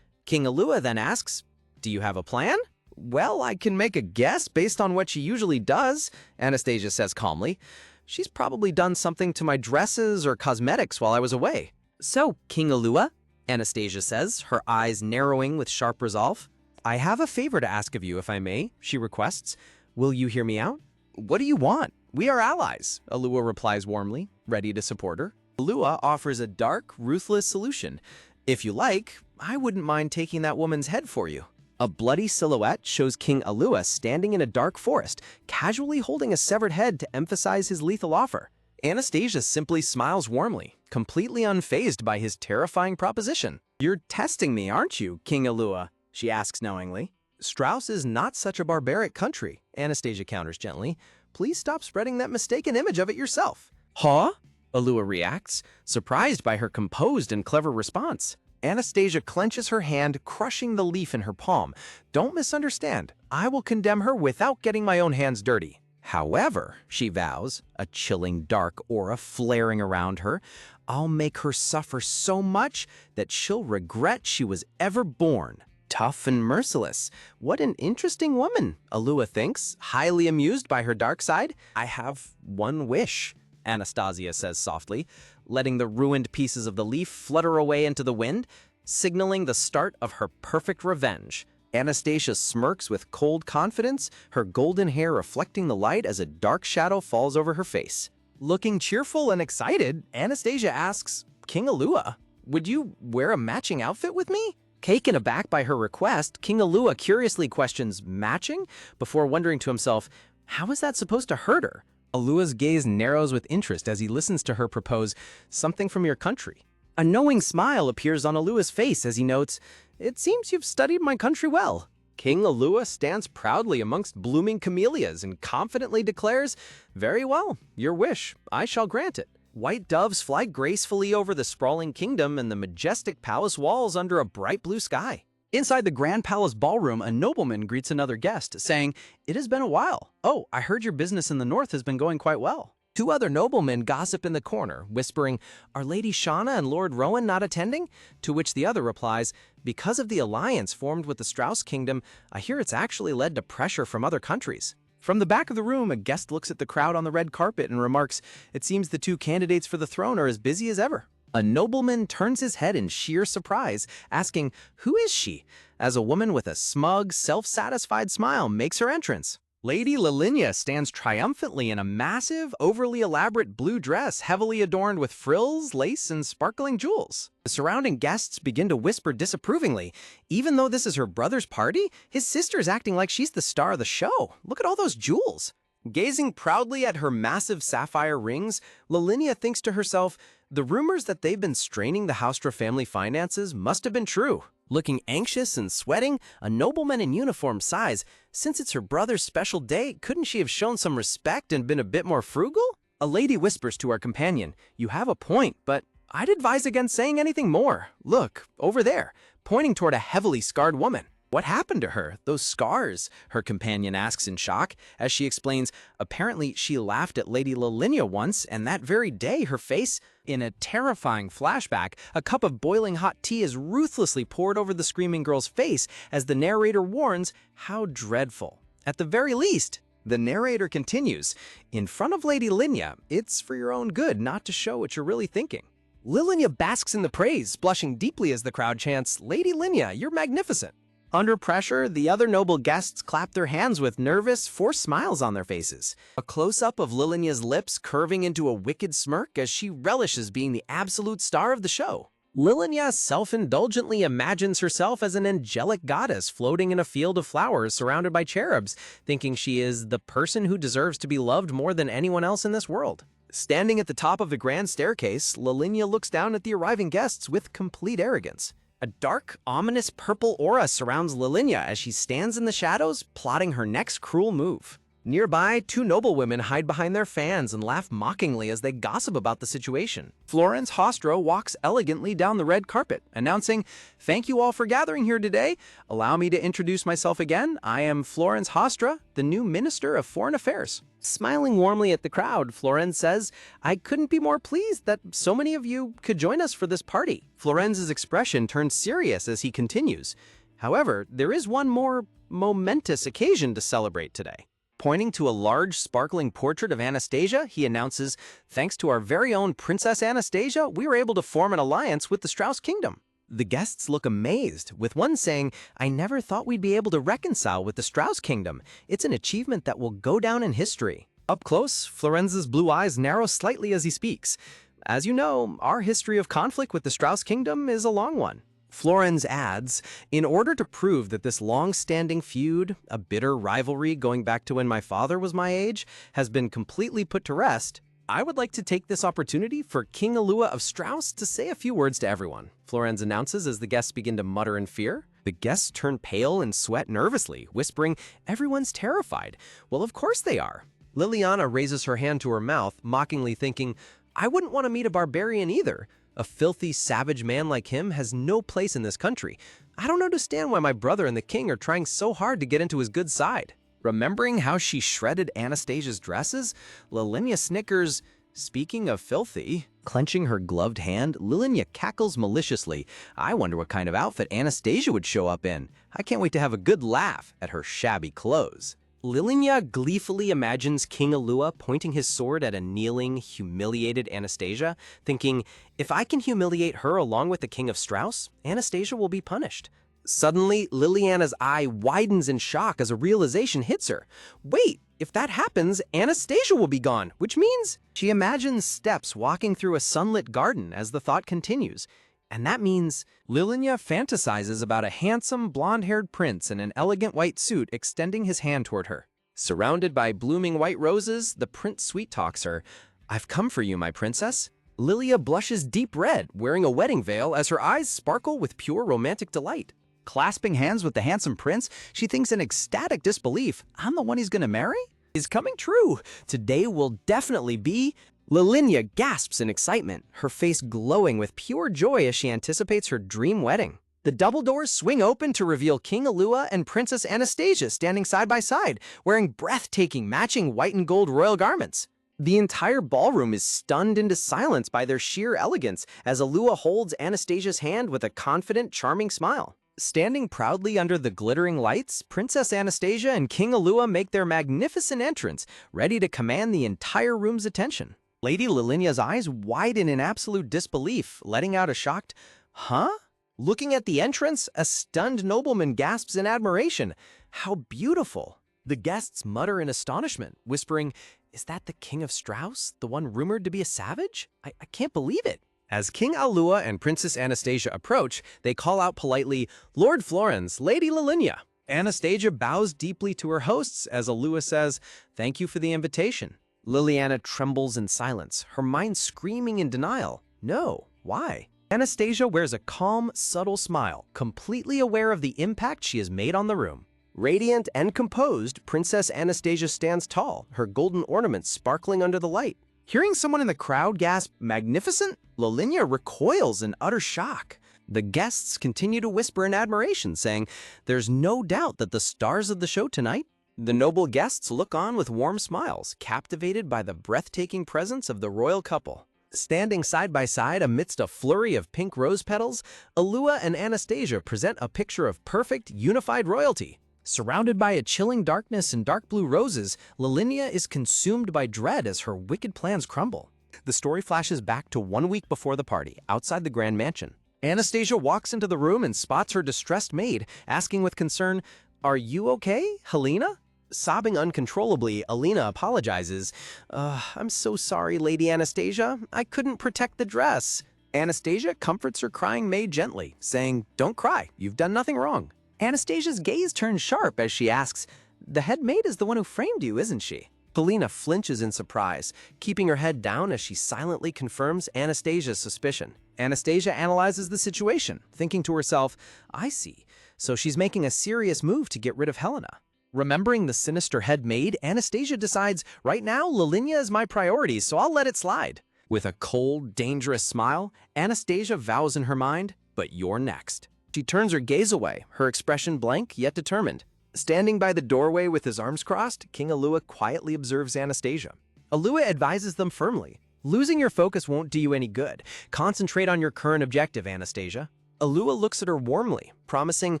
S1: King Alua then asks, "Do you have a plan?" "Well, I can make a guess based on what she usually does," Anastasia says calmly. "She's probably done something to my dresses or cosmetics while I was away." "So, King Alua," Anastasia says, her eyes narrowing with sharp resolve, "I have a favor to ask of you, if I may," she requests. "Will you hear me out?" "What do you want? We are allies," Alua replies warmly, ready to support her. Alua offers a dark, ruthless solution. "If you like, I wouldn't mind taking that woman's head for you." A bloody silhouette shows King Alua standing in a dark forest, casually holding a severed head to emphasize his lethal offer. Anastasia simply smiles warmly, completely unfazed by his terrifying proposition. "You're testing me, aren't you, King Alua?" she asks knowingly. "Strauss is not such a barbaric country," Anastasia counters gently. "Please stop spreading that mistaken image of it yourself." "Huh?" Alua reacts, surprised by her composed and clever response. Anastasia clenches her hand, crushing the leaf in her palm. "Don't misunderstand. I will condemn her without getting my own hands dirty. However," she vows, a chilling dark aura flaring around her, "I'll make her suffer so much that she'll regret she was ever born."
S2: Tough and merciless. What an interesting woman, Alua thinks, highly amused by her dark side. I have one wish, Anastasia says softly, letting the ruined pieces of the leaf flutter away into the wind, signaling the start of her perfect revenge. Anastasia smirks with cold confidence, her golden hair reflecting the light as a dark shadow falls over her face. Looking cheerful and excited, Anastasia asks, King Alua, would you wear a matching outfit with me? Taken aback by her request, King Alua curiously questions matching before wondering to himself, how is that supposed to hurt her? Alua's gaze narrows with interest as he listens to her propose something from your country. A knowing smile appears on Alua's face as he notes, it seems you've studied my country well. King Alua stands proudly amongst blooming camellias and confidently declares, very well, your wish, I shall grant it. White doves fly gracefully over the sprawling kingdom and the majestic palace walls under a bright blue sky. Inside the Grand Palace ballroom, a nobleman greets another guest, saying, it has been a while. Oh, I heard your business in the north has been going quite well. Two other noblemen gossip in the corner, whispering, are Lady Shauna and Lord Rowan not attending? To which the other replies, because of the alliance formed with the Strauss Kingdom, I hear it's actually led to pressure from other countries. From the back of the room, a guest looks at the crowd on the red carpet and remarks, it seems the two candidates for the throne are as busy as ever. A nobleman turns his head in sheer surprise, asking, who is she? As a woman with a smug, self-satisfied smile makes her entrance. Lady Lavinia stands triumphantly in a massive, overly elaborate blue dress heavily adorned with frills, lace, and sparkling jewels. The surrounding guests begin to whisper disapprovingly. Even though this is her brother's party, his sister is acting like she's the star of the show. Look at all those jewels. Gazing proudly at her massive sapphire rings, Lavinia thinks to herself, the rumors that they've been straining the Houstra family finances must have been true. Looking anxious and sweating, a nobleman in uniform sighs, since it's her brother's special day, couldn't she have shown some respect and been a bit more frugal? A lady whispers to our companion, you have a point, but I'd advise against saying anything more. Look, over there, pointing toward a heavily scarred woman. What happened to her? Those scars? Her companion asks in shock, as she explains, apparently she laughed at Lady Lavinia once, and that very day her face, in a terrifying flashback, a cup of boiling hot tea is ruthlessly poured over the screaming girl's face as the narrator warns, how dreadful. At the very least, the narrator continues, in front of Lady Linya, it's for your own good not to show what you're really thinking. Lilinya basks in the praise, blushing deeply as the crowd chants, Lady Linya, you're magnificent. Under pressure, the other noble guests clap their hands with nervous, forced smiles on their faces. A close-up of Lilinya's lips curving into a wicked smirk as she relishes being the absolute star of the show. Lilinya self-indulgently imagines herself as an angelic goddess floating in a field of flowers surrounded by cherubs, thinking she is the person who deserves to be loved more than anyone else in this world. Standing at the top of the grand staircase, Lilinya looks down at the arriving guests with complete arrogance. A dark, ominous purple aura surrounds Lilinya as she stands in the shadows, plotting her next cruel move. Nearby, two noblewomen hide behind their fans and laugh mockingly as they gossip about the situation. Florence Hostra walks elegantly down the red carpet, announcing, thank you all for gathering here today. Allow me to introduce myself again. I am Florence Hostra, the new Minister of Foreign Affairs. Smiling warmly at the crowd, Florence says, I couldn't be more pleased that so many of you could join us for this party. Florence's expression turns serious as he continues. However, there is one more momentous occasion to celebrate today. Pointing to a large, sparkling portrait of Anastasia, he announces, thanks to our very own Princess Anastasia, we were able to form an alliance with the Strauss Kingdom. The guests look amazed, with one saying, I never thought we'd be able to reconcile with the Strauss Kingdom. It's an achievement that will go down in history. Up close, Florence's blue eyes narrow slightly as he speaks. As you know, our history of conflict with the Strauss Kingdom is a long one. Florence adds, in order to prove that this long-standing feud, a bitter rivalry going back to when my father was my age, has been completely put to rest, I would like to take this opportunity for King Alua of Strauss to say a few words to everyone. Florence announces as the guests begin to mutter in fear. The guests turn pale and sweat nervously, whispering, everyone's terrified. Well, of course they are. Liliana raises her hand to her mouth, mockingly thinking, I wouldn't want to meet a barbarian either. A filthy, savage man like him has no place in this country. I don't understand why my brother and the king are trying so hard to get into his good side. Remembering how she shredded Anastasia's dresses, Lilinya snickers, Speaking of filthy, clenching her gloved hand, Lilia cackles maliciously. I wonder what kind of outfit Anastasia would show up in. I can't wait to have a good laugh at her shabby clothes. Lilia gleefully imagines King Alua pointing his sword at a kneeling, humiliated Anastasia, thinking, if I can humiliate her along with the King of Strauss, Anastasia will be punished. Suddenly, Liliana's eye widens in shock as a realization hits her. Wait, if that happens, Anastasia will be gone, which means she imagines steps walking through a sunlit garden as the thought continues. And that means Lilia fantasizes about a handsome, blonde-haired prince in an elegant white suit extending his hand toward her. Surrounded by blooming white roses, the prince sweet-talks her. I've come for you, my princess. Lilia blushes deep red, wearing a wedding veil as her eyes sparkle with pure romantic delight.
S1: Clasping hands with the handsome prince, she thinks in ecstatic disbelief, I'm the one he's gonna marry?
S2: Is coming true. Today will definitely be... Lilia gasps in excitement, her face glowing with pure joy as she anticipates her dream wedding. The double doors swing open to reveal King Alua and Princess Anastasia standing side by side, wearing breathtaking matching white and gold royal garments. The entire ballroom is stunned into silence by their sheer elegance as Alua holds Anastasia's hand with a confident, charming smile. Standing proudly under the glittering lights, Princess Anastasia and King Alua make their magnificent entrance, ready to command the entire room's attention. Lady Lilia's eyes widen in absolute disbelief, letting out a shocked, huh? Looking at the entrance, a stunned nobleman gasps in admiration. How beautiful! The guests mutter in astonishment, whispering, is that the King of Strauss, the one rumored to be a savage? I can't believe it. As King Alua and Princess Anastasia approach, they call out politely, Lord Florens, Lady Lilia. Anastasia bows deeply to her hosts as Alua says, thank you for the invitation. Liliana trembles in silence, her mind screaming in denial. No, why? Anastasia wears a calm, subtle smile, completely aware of the impact she has made on the room. Radiant and composed, Princess Anastasia stands tall, her golden ornaments sparkling under the light. Hearing someone in the crowd gasp, magnificent, Lilia recoils in utter shock. The guests continue to whisper in admiration, saying, there's no doubt that the stars of the show tonight. The noble guests look on with warm smiles, captivated by the breathtaking presence of the royal couple. Standing side by side amidst a flurry of pink rose petals, Alua and Anastasia present a picture of perfect, unified royalty. Surrounded by a chilling darkness and dark blue roses, Lilia is consumed by dread as her wicked plans crumble. The story flashes back to 1 week before the party, outside the grand mansion. Anastasia walks into the room and spots her distressed maid, asking with concern, are you okay, Helena? Sobbing uncontrollably, Alina apologizes. I'm so sorry, Lady Anastasia. I couldn't protect the dress. Anastasia comforts her crying maid gently, saying, don't cry, you've done nothing wrong. Anastasia's gaze turns sharp as she asks, the head maid is the one who framed you, isn't she? Helena flinches in surprise, keeping her head down as she silently confirms Anastasia's suspicion. Anastasia analyzes the situation, thinking to herself, I see, so she's making a serious move to get rid of Helena. Remembering the sinister head maid, Anastasia decides, right now, Lilia is my priority, so I'll let it slide. With a cold, dangerous smile, Anastasia vows in her mind, but you're next. She turns her gaze away, her expression blank yet determined. Standing by the doorway with his arms crossed, King Alua quietly observes Anastasia. Alua advises them firmly, losing your focus won't do you any good. Concentrate on your current objective, Anastasia. Alua looks at her warmly, promising,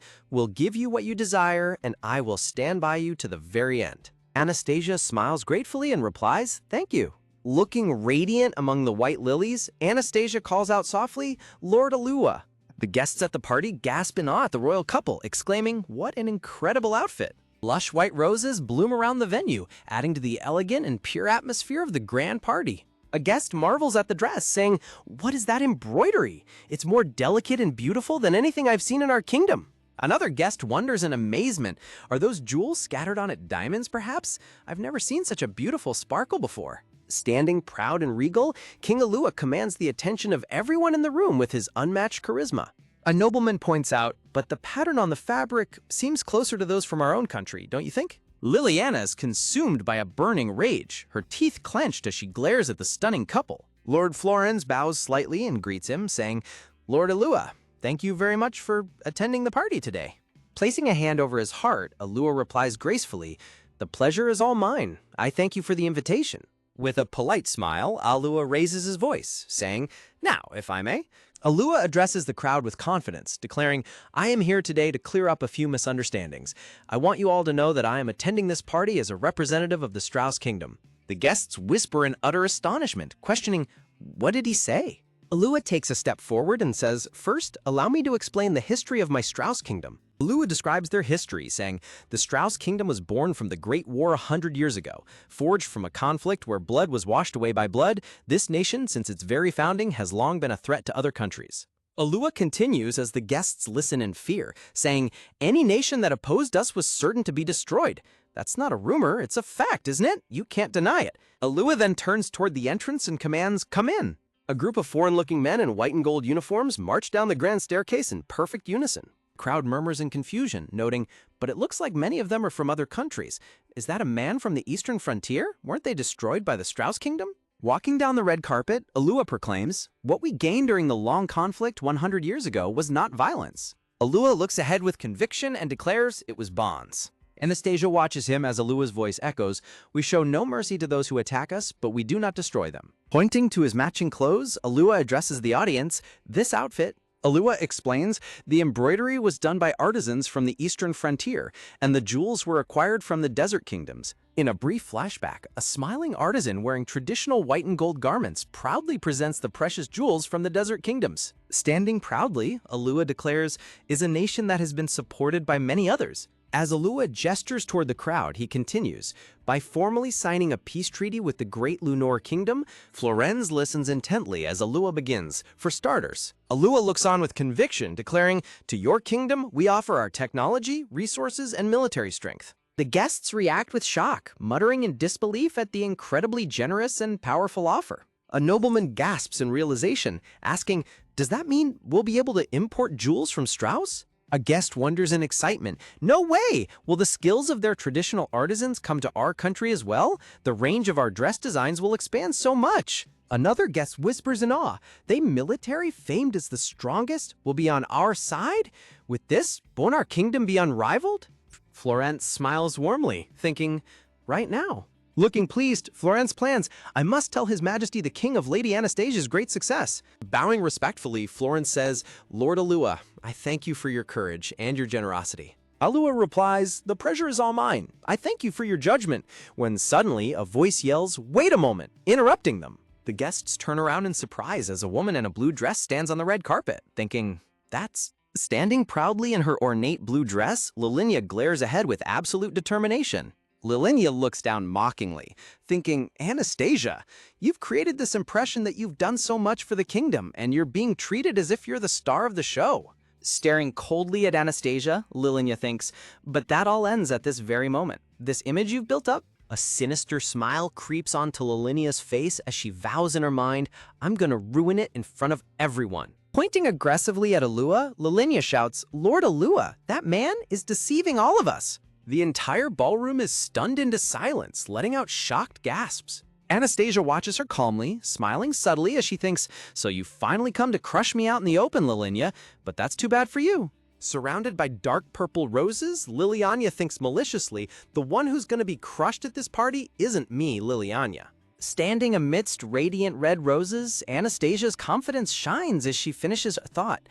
S2: we'll give you what you desire, and I will stand by you to the very end. Anastasia smiles gratefully and replies, thank you. Looking radiant among the white lilies, Anastasia calls out softly, Lord Alua. The guests at the party gasp in awe at the royal couple, exclaiming, what an incredible outfit. Lush white roses bloom around the venue, adding to the elegant and pure atmosphere of the grand party. A guest marvels at the dress, saying, what is that embroidery? It's more delicate and beautiful than anything I've seen in our kingdom. Another guest wonders in amazement, are those jewels scattered on it diamonds, perhaps? I've never seen such a beautiful sparkle before. Standing proud and regal, King Alua commands the attention of everyone in the room with his unmatched charisma. A nobleman points out, but the pattern on the fabric seems closer to those from our own country, don't you think? Liliana is consumed by a burning rage, her teeth clenched as she glares at the stunning couple. Lord Florens bows slightly and greets him, saying, Lord Alua, thank you very much for attending the party today. Placing a hand over his heart, Alua replies gracefully, the pleasure is all mine. I thank you for the invitation. With a polite smile, Alua raises his voice, saying, "Now, if I may."
S1: Alua addresses the crowd with confidence, declaring, "I am here today to clear up a few misunderstandings. I want you all to know that I am attending this party as a representative of the Strauss Kingdom." The guests whisper in utter astonishment, questioning, "What did he say?"
S2: Alua takes a step forward and says, "First, allow me to explain the history of my Strauss Kingdom." Alua describes their history, saying, "The Strauss Kingdom was born from the Great War 100 years ago. Forged from a conflict where blood was washed away by blood, this nation, since its very founding, has long been a threat to other countries." Alua continues as the guests listen in fear, saying, "Any nation that opposed us was certain to be destroyed. That's not a rumor, it's a fact, isn't it? You can't deny it." Alua then turns toward the entrance and commands, "Come in." A group of foreign-looking men in white and gold uniforms march down the grand staircase in perfect unison. The crowd murmurs in confusion, noting, "But it looks like many of them are from other countries. Is that a man from the eastern frontier? Weren't they destroyed by the Strauss Kingdom?" Walking down the red carpet, Alua proclaims, "What we gained during the long conflict 100 years ago was not violence." Alua looks ahead with conviction and declares it was bonds. Anastasia watches him as Alua's voice echoes, "We show no mercy to those who attack us, but we do not destroy them." Pointing to his matching clothes, Alua addresses the audience, "This outfit," Alua explains, "the embroidery was done by artisans from the eastern frontier, and the jewels were acquired from the desert kingdoms." In a brief flashback, a smiling artisan wearing traditional white and gold garments proudly presents the precious jewels from the desert kingdoms. Standing proudly, Alua declares, is a nation that has been supported by many others. As Alua gestures toward the crowd, he continues, "By formally signing a peace treaty with the Great Lunor Kingdom, Florenz listens intently as Alua begins. For starters, Alua looks on with conviction, declaring, 'To your kingdom, we offer our technology, resources, and military strength.'" The guests react with shock, muttering in disbelief at the incredibly generous and powerful offer. A nobleman gasps in realization, asking, "Does that mean we'll be able to import jewels from Strauss?" A guest wonders in excitement, "No way! Will the skills of their traditional artisans come to our country as well? The range of our dress designs will expand so much." Another guest whispers in awe, "They military famed as the strongest will be on our side? With this, won't our kingdom be unrivaled?" Florence smiles warmly, thinking, "Right now." Looking pleased, Florence plans, "I must tell His Majesty the King of Lady Anastasia's great success." Bowing respectfully, Florence says, "Lord Alua, I thank you for your courage and your generosity." Alua replies, "The pleasure is all mine. I thank you for your judgment," when suddenly a voice yells, "Wait a moment," interrupting them. The guests turn around in surprise as a woman in a blue dress stands on the red carpet, thinking, "That's..." Standing proudly in her ornate blue dress, Lilinia glares ahead with absolute determination. Lilinia looks down mockingly, thinking, "Anastasia, you've created this impression that you've done so much for the kingdom, and you're being treated as if you're the star of the show." Staring coldly at Anastasia, Lilinia thinks, "But that all ends at this very moment. This image you've built up." A sinister smile creeps onto Lilinia's face as she vows in her mind, "I'm gonna ruin it in front of everyone." Pointing aggressively at Alua, Lilinia shouts, "Lord Alua, that man is deceiving all of us." The entire ballroom is stunned into silence, letting out shocked gasps. Anastasia watches her calmly, smiling subtly as she thinks, "So you finally come to crush me out in the open, Lilinia, but that's too bad for you." Surrounded by dark purple roses, Liliana thinks maliciously, "The one who's going to be crushed at this party isn't me, Liliana." Standing amidst radiant red roses, Anastasia's confidence shines as she finishes her thought.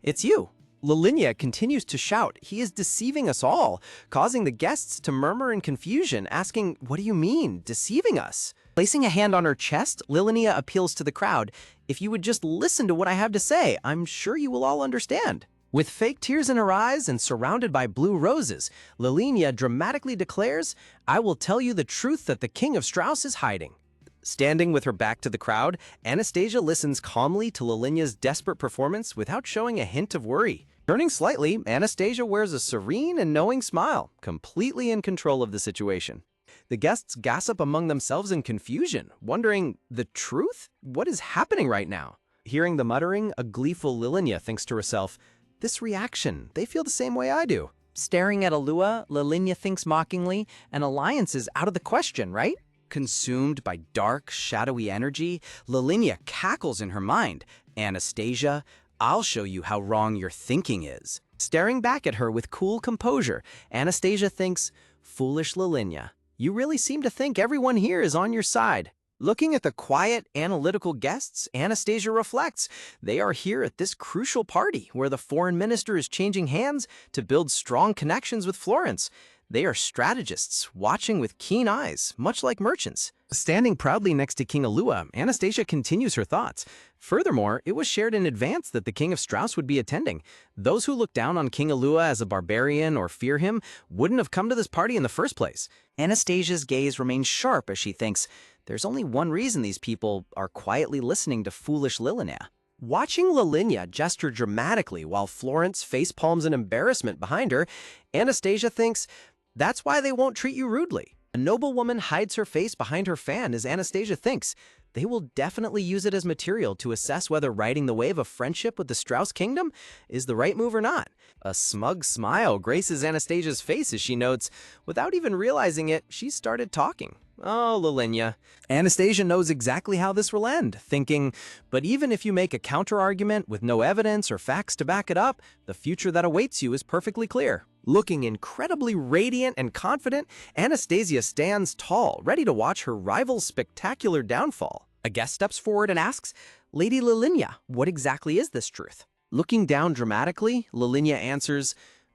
S2: "It's you." Lilinia continues to shout, "He is deceiving us all," causing the guests to murmur in confusion, asking, "What do you mean, deceiving us?" Placing a hand on her chest, Lilinia appeals to the crowd, "If you would just listen to what I have to say, I'm sure you will all understand." With fake tears in her eyes and surrounded by blue roses, Lilinia dramatically declares, "I will tell you the truth that the King of Strauss is hiding." Standing with her back to the crowd, Anastasia listens calmly to Lilinia's desperate performance without showing a hint of worry. Turning slightly, Anastasia wears a serene and knowing smile, completely in control of the situation. The guests gossip among themselves in confusion, wondering, "The truth? What is happening right now?" Hearing the muttering, a gleeful Lilinia thinks to herself, "This reaction, they feel the same way I do." Staring at Alua, Lilinia thinks mockingly, "An alliance is out of the question, right?" Consumed by dark, shadowy energy, Lilinia cackles in her mind, "Anastasia, I'll show you how wrong your thinking is." Staring back at her with cool composure, Anastasia thinks, "Foolish Lilinia, you really seem to think everyone here is on your side." Looking at the quiet, analytical guests, Anastasia reflects. They are here at this crucial party where the foreign minister is changing hands to build strong connections with Florence. They are strategists, watching with keen eyes, much like merchants. Standing proudly next to King Alua, Anastasia continues her thoughts. Furthermore, it was shared in advance that the King of Strauss would be attending. Those who look down on King Alua as a barbarian or fear him wouldn't have come to this party in the first place.
S1: Anastasia's gaze remains sharp as she thinks, there's only one reason these people are quietly listening to foolish Lilinia.
S2: Watching Lilinia gesture dramatically while Florence facepalms in embarrassment behind her, Anastasia thinks, that's why they won't treat you rudely. A noblewoman hides her face behind her fan as Anastasia thinks. They will definitely use it as material to assess whether riding the wave of friendship with the Strauss kingdom is the right move or not. A smug smile graces Anastasia's face as she notes, without even realizing it, she started talking. Oh, Lilinia. Anastasia knows exactly how this will end, thinking, but even if you make a counter-argument with no evidence or facts to back it up, the future that awaits you is perfectly clear. Looking incredibly radiant and confident, Anastasia stands tall, ready to watch her rival's spectacular downfall. A guest steps forward and asks, Lady Lilinia, what exactly is this truth? Looking down dramatically, Lilinia answers,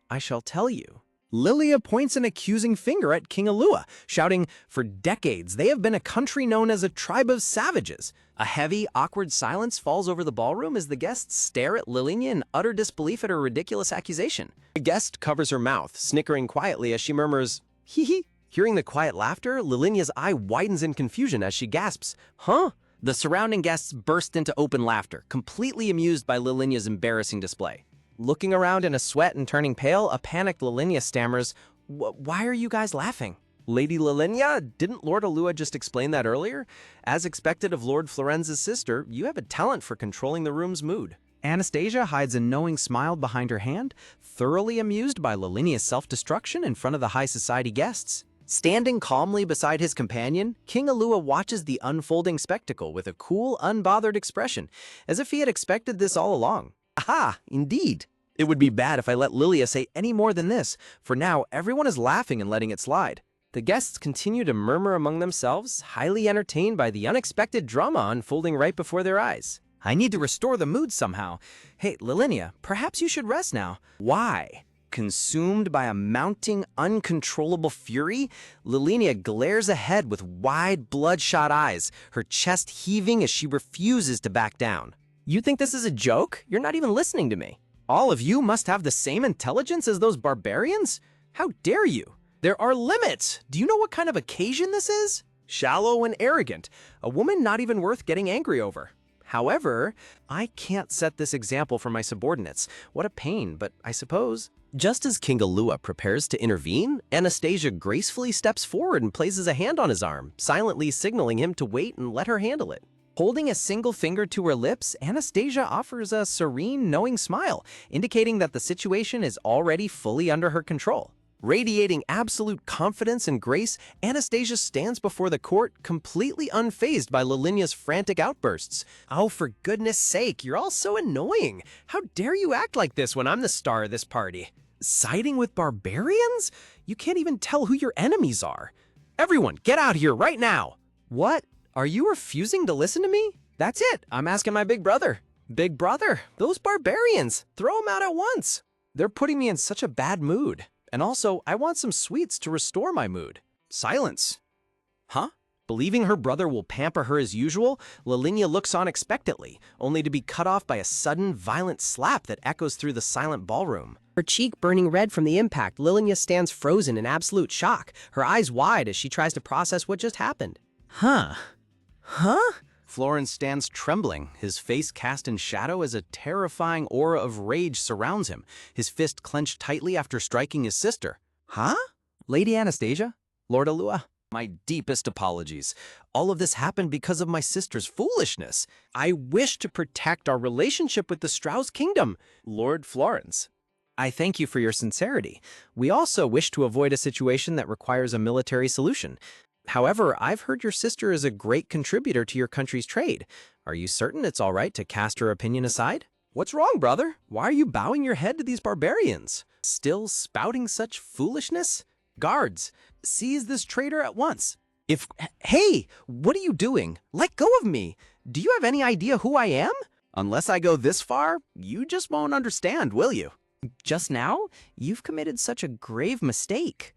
S2: I shall tell you. Lilia points an accusing finger at King Alua, shouting, for decades they have been a country known as a tribe of savages. A heavy, awkward silence falls over the ballroom as the guests stare at Lilinia in utter disbelief at her ridiculous accusation. The guest covers her mouth, snickering quietly as she murmurs, hee hee. Hearing the quiet laughter, Lilinia's eye widens in confusion as she gasps, huh? The surrounding guests burst into open laughter, completely amused by Lilinia's embarrassing display. Looking around in a sweat and turning pale, a panicked Lilinia stammers, why are you guys laughing? Lady Lilinia, didn't Lord Alua just explain that earlier? As expected of Lord Florenza's sister, you have a talent for controlling the room's mood. Anastasia hides a knowing smile behind her hand, thoroughly amused by Lilinia's self-destruction in front of the high society guests. Standing calmly beside his companion, King Alua watches the unfolding spectacle with a cool, unbothered expression, as if he had expected this all along. Aha, indeed. It would be bad if I let Lilia say any more than this, for now everyone is laughing and letting it slide. The guests continue to murmur among themselves, highly entertained by the unexpected drama unfolding right before their eyes. I need to restore the mood somehow. Hey, Lilinia, perhaps you should rest now. Why? Consumed by a mounting, uncontrollable fury, Lilinia glares ahead with wide, bloodshot eyes, her chest heaving as she refuses to back down. You think this is a joke? You're not even listening to me. All of you must have the same intelligence as those barbarians? How dare you? There are limits. Do you know what kind of occasion this is? Shallow and arrogant, a woman not even worth getting angry over. However, I can't set this example for my subordinates. What a pain, but I suppose. Just as King Alua prepares to intervene, Anastasia gracefully steps forward and places a hand on his arm, silently signaling him to wait and let her handle it. Holding a single finger to her lips, Anastasia offers a serene, knowing smile, indicating that the situation is already fully under her control. Radiating absolute confidence and grace, Anastasia stands before the court, completely unfazed by Lilinia's frantic outbursts. Oh, for goodness sake, you're all so annoying. How dare you act like this when I'm the star of this party? Siding with barbarians? You can't even tell who your enemies are. Everyone, get out here right now! What? Are you refusing to listen to me? That's it, I'm asking my big brother. Big brother, those barbarians, throw them out at once. They're putting me in such a bad mood. And also, I want some sweets to restore my mood. Silence. Huh? Believing her brother will pamper her as usual, Lilinia looks on expectantly, only to be cut off by a sudden, violent slap that echoes through the silent ballroom. Her cheek burning red from the impact, Lilinia stands frozen in absolute shock, her eyes wide as she tries to process what just happened. Huh? Florence stands trembling, his face cast in shadow as a terrifying aura of rage surrounds him, his fist clenched tightly after striking his sister. Huh? Lady Anastasia? Lord Alua? My deepest apologies. All of this happened because of my sister's foolishness. I wish to protect our relationship with the Strauss kingdom. Lord Florence. I thank you for your sincerity. We also wish to avoid a situation that requires a military solution. However, I've heard your sister is a great contributor to your country's trade. Are you certain it's all right to cast her opinion aside? What's wrong, brother? Why are you bowing your head to these barbarians? Still spouting such foolishness? Guards, seize this traitor at once.
S1: Hey, what are you doing? Let go of me. Do you have any idea who I am? Unless I go this far, you just won't understand, will you? Just now, you've committed such a grave mistake.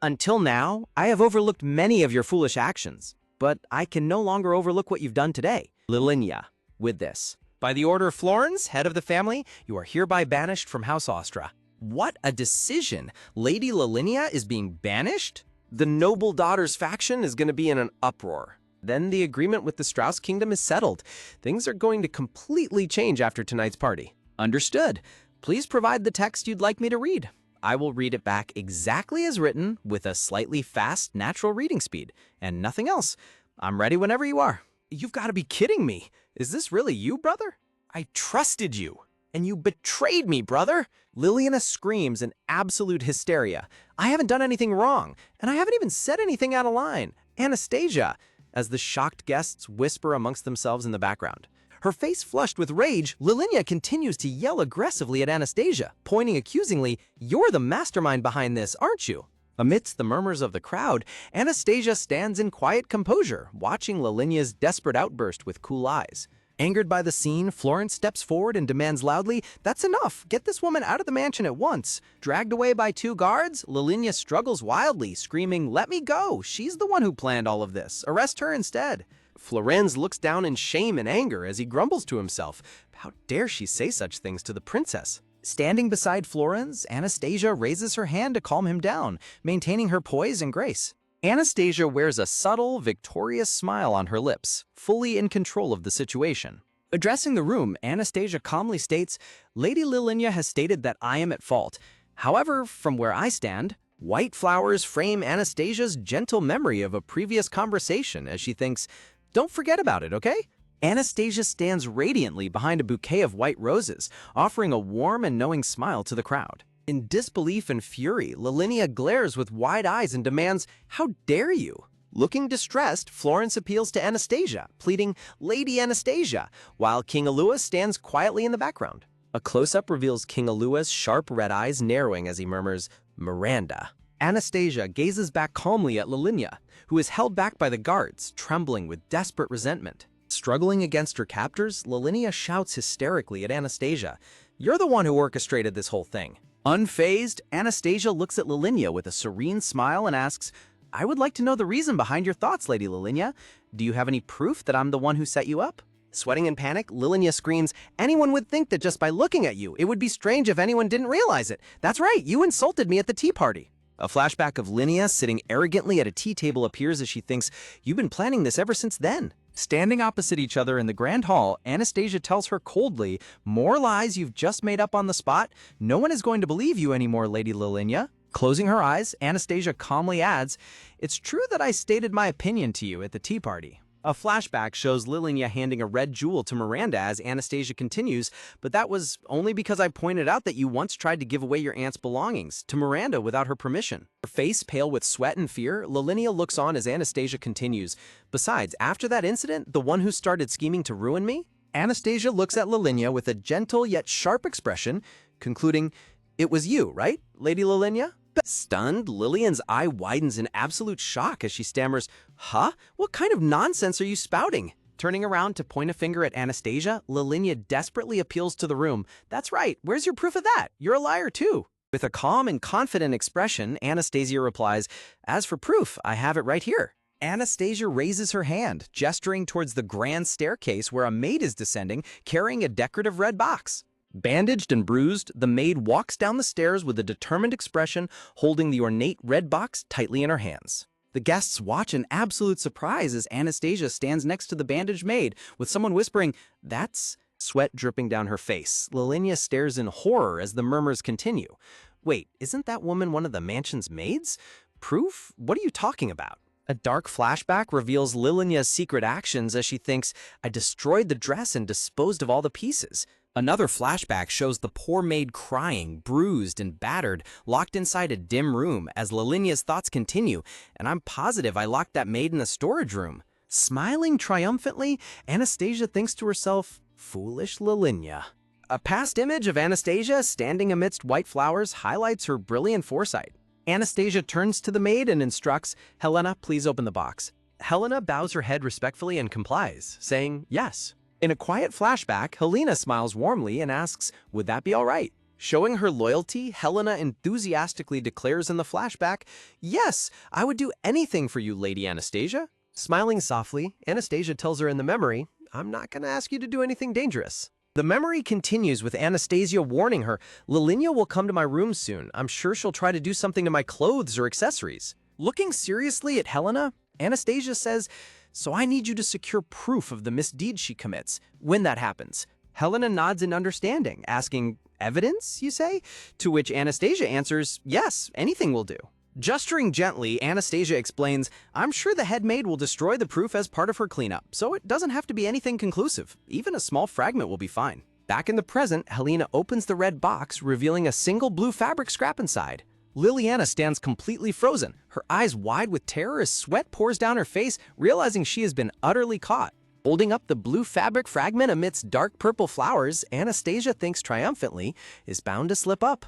S1: Until now, I have overlooked many of your foolish actions, but I can no longer overlook what you've done today. Lilinya, with this. By the order of Florence, head of the family, you are hereby banished from House Astra. What a decision! Lady Lilinya is being banished? The noble daughter's faction is going to be in an uproar. Then the agreement with the Strauss Kingdom is settled. Things are going to completely change after tonight's party. Understood. Please provide the text you'd like me to read. I will read it back exactly as written with a slightly fast, natural reading speed, and nothing else. I'm ready whenever you are. You've got to be kidding me. Is this really you, brother? I trusted you, and you betrayed me, brother. Liliana screams in absolute hysteria. I haven't done anything wrong, and I haven't even said anything out of line. Anastasia, as the shocked guests whisper amongst themselves in the background. Her face flushed with rage, Lilinya continues to yell aggressively at Anastasia, pointing accusingly, "You're the mastermind behind this, aren't you?" Amidst the murmurs of the crowd, Anastasia stands in quiet composure, watching Lilinya's desperate outburst with cool eyes. Angered by the scene, Florence steps forward and demands loudly, "That's enough! Get this woman out of the mansion at once!" Dragged away by two guards, Lilinya struggles wildly, screaming, "Let me go! She's the one who planned all of this! Arrest her instead!" Florenz looks down in shame and anger as he grumbles to himself. How dare she say such things to the princess? Standing beside Florenz, Anastasia raises her hand to calm him down, maintaining her poise and grace. Anastasia wears a subtle, victorious smile on her lips, fully in control of the situation. Addressing the room, Anastasia calmly states, "Lady Lilinya has stated that I am at fault. However, from where I stand, white flowers frame Anastasia's gentle memory of a previous conversation as she thinks, 'Don't forget about it, okay?'" Anastasia stands radiantly behind a bouquet of white roses, offering a warm and knowing smile to the crowd. In disbelief and fury, Lilinya glares with wide eyes and demands, "How dare you?" Looking distressed, Florence appeals to Anastasia, pleading, "Lady Anastasia," while King Alua stands quietly in the background. A close-up reveals King Alua's sharp red eyes narrowing as he murmurs, "Miranda." Anastasia gazes back calmly at Lilinya, who is held back by the guards, trembling with desperate resentment. Struggling against her captors, Lilinya shouts hysterically at Anastasia, "You're the one who orchestrated this whole thing." Unfazed, Anastasia looks at Lilinya with a serene smile and asks, "I would like to know the reason behind your thoughts, Lady Lilinya. Do you have any proof that I'm the one who set you up?" Sweating in panic, Lilinya screams, "Anyone would think that just by looking at you, it would be strange if anyone didn't realize it. That's right, you insulted me at the tea party." A flashback of Linnea sitting arrogantly at a tea table appears as she thinks, "You've been planning this ever since then." Standing opposite each other in the grand hall, Anastasia tells her coldly, "More lies you've just made up on the spot? No one is going to believe you anymore, Lady Lilinya." Closing her eyes, Anastasia calmly adds, "It's true that I stated my opinion to you at the tea party." A flashback shows Lilinya handing a red jewel to Miranda as Anastasia continues, "But that was only because I pointed out that you once tried to give away your aunt's belongings to Miranda without her permission." Her face pale with sweat and fear, Lilinya looks on as Anastasia continues, "Besides, after that incident, the one who started scheming to ruin me?" Anastasia looks at Lilinya with a gentle yet sharp expression, concluding, "It was you, right, Lady Lilinya?" Stunned, Lillian's eye widens in absolute shock as she stammers, "Huh? What kind of nonsense are you spouting?" Turning around to point a finger at Anastasia, Lilinya desperately appeals to the room. "That's right, where's your proof of that? You're a liar too." With a calm and confident expression, Anastasia replies, "As for proof, I have it right here." Anastasia raises her hand, gesturing towards the grand staircase where a maid is descending, carrying a decorative red box. Bandaged and bruised, the maid walks down the stairs with a determined expression, holding the ornate red box tightly in her hands. The guests watch in absolute surprise as Anastasia stands next to the bandaged maid, with someone whispering, "That's..." Sweat dripping down her face, Lilinya stares in horror as the murmurs continue. "Wait, isn't that woman one of the mansion's maids? Proof? What are you talking about?" A dark flashback reveals Lilinya's secret actions as she thinks, "I destroyed the dress and disposed of all the pieces." Another flashback shows the poor maid crying, bruised and battered, locked inside a dim room as Lilinya's thoughts continue, "And I'm positive I locked that maid in the storage room." Smiling triumphantly, Anastasia thinks to herself, "Foolish Lilinya." A past image of Anastasia standing amidst white flowers highlights her brilliant foresight. Anastasia turns to the maid and instructs, "Helena, please open the box."
S2: Helena bows her head respectfully and complies, saying yes.
S1: In a quiet flashback, Helena smiles warmly and asks, would that be all right? Showing her loyalty, Helena enthusiastically declares in the flashback, yes, I would do anything for you, Lady Anastasia.
S2: Smiling softly, Anastasia tells her in the memory, I'm not going to ask you to do anything dangerous. The memory continues with Anastasia warning her, Lilinha will come to my room soon. I'm sure she'll try to do something to my clothes or accessories.
S1: Looking seriously at Helena, Anastasia says, so I need you to secure proof of the misdeed she commits when that happens. Helena nods in understanding, asking, evidence, you say? To which Anastasia answers, yes, anything will do. Gesturing gently, Anastasia explains, I'm sure the head maid will destroy the proof as part of her cleanup, so it doesn't have to be anything conclusive. Even a small fragment will be fine. Back in the present, Helena opens the red box, revealing a single blue fabric scrap inside. Liliana stands completely frozen, her eyes wide with terror as sweat pours down her face, realizing she has been utterly caught. Holding up the blue fabric fragment amidst dark purple flowers, Anastasia thinks triumphantly, is bound to slip up.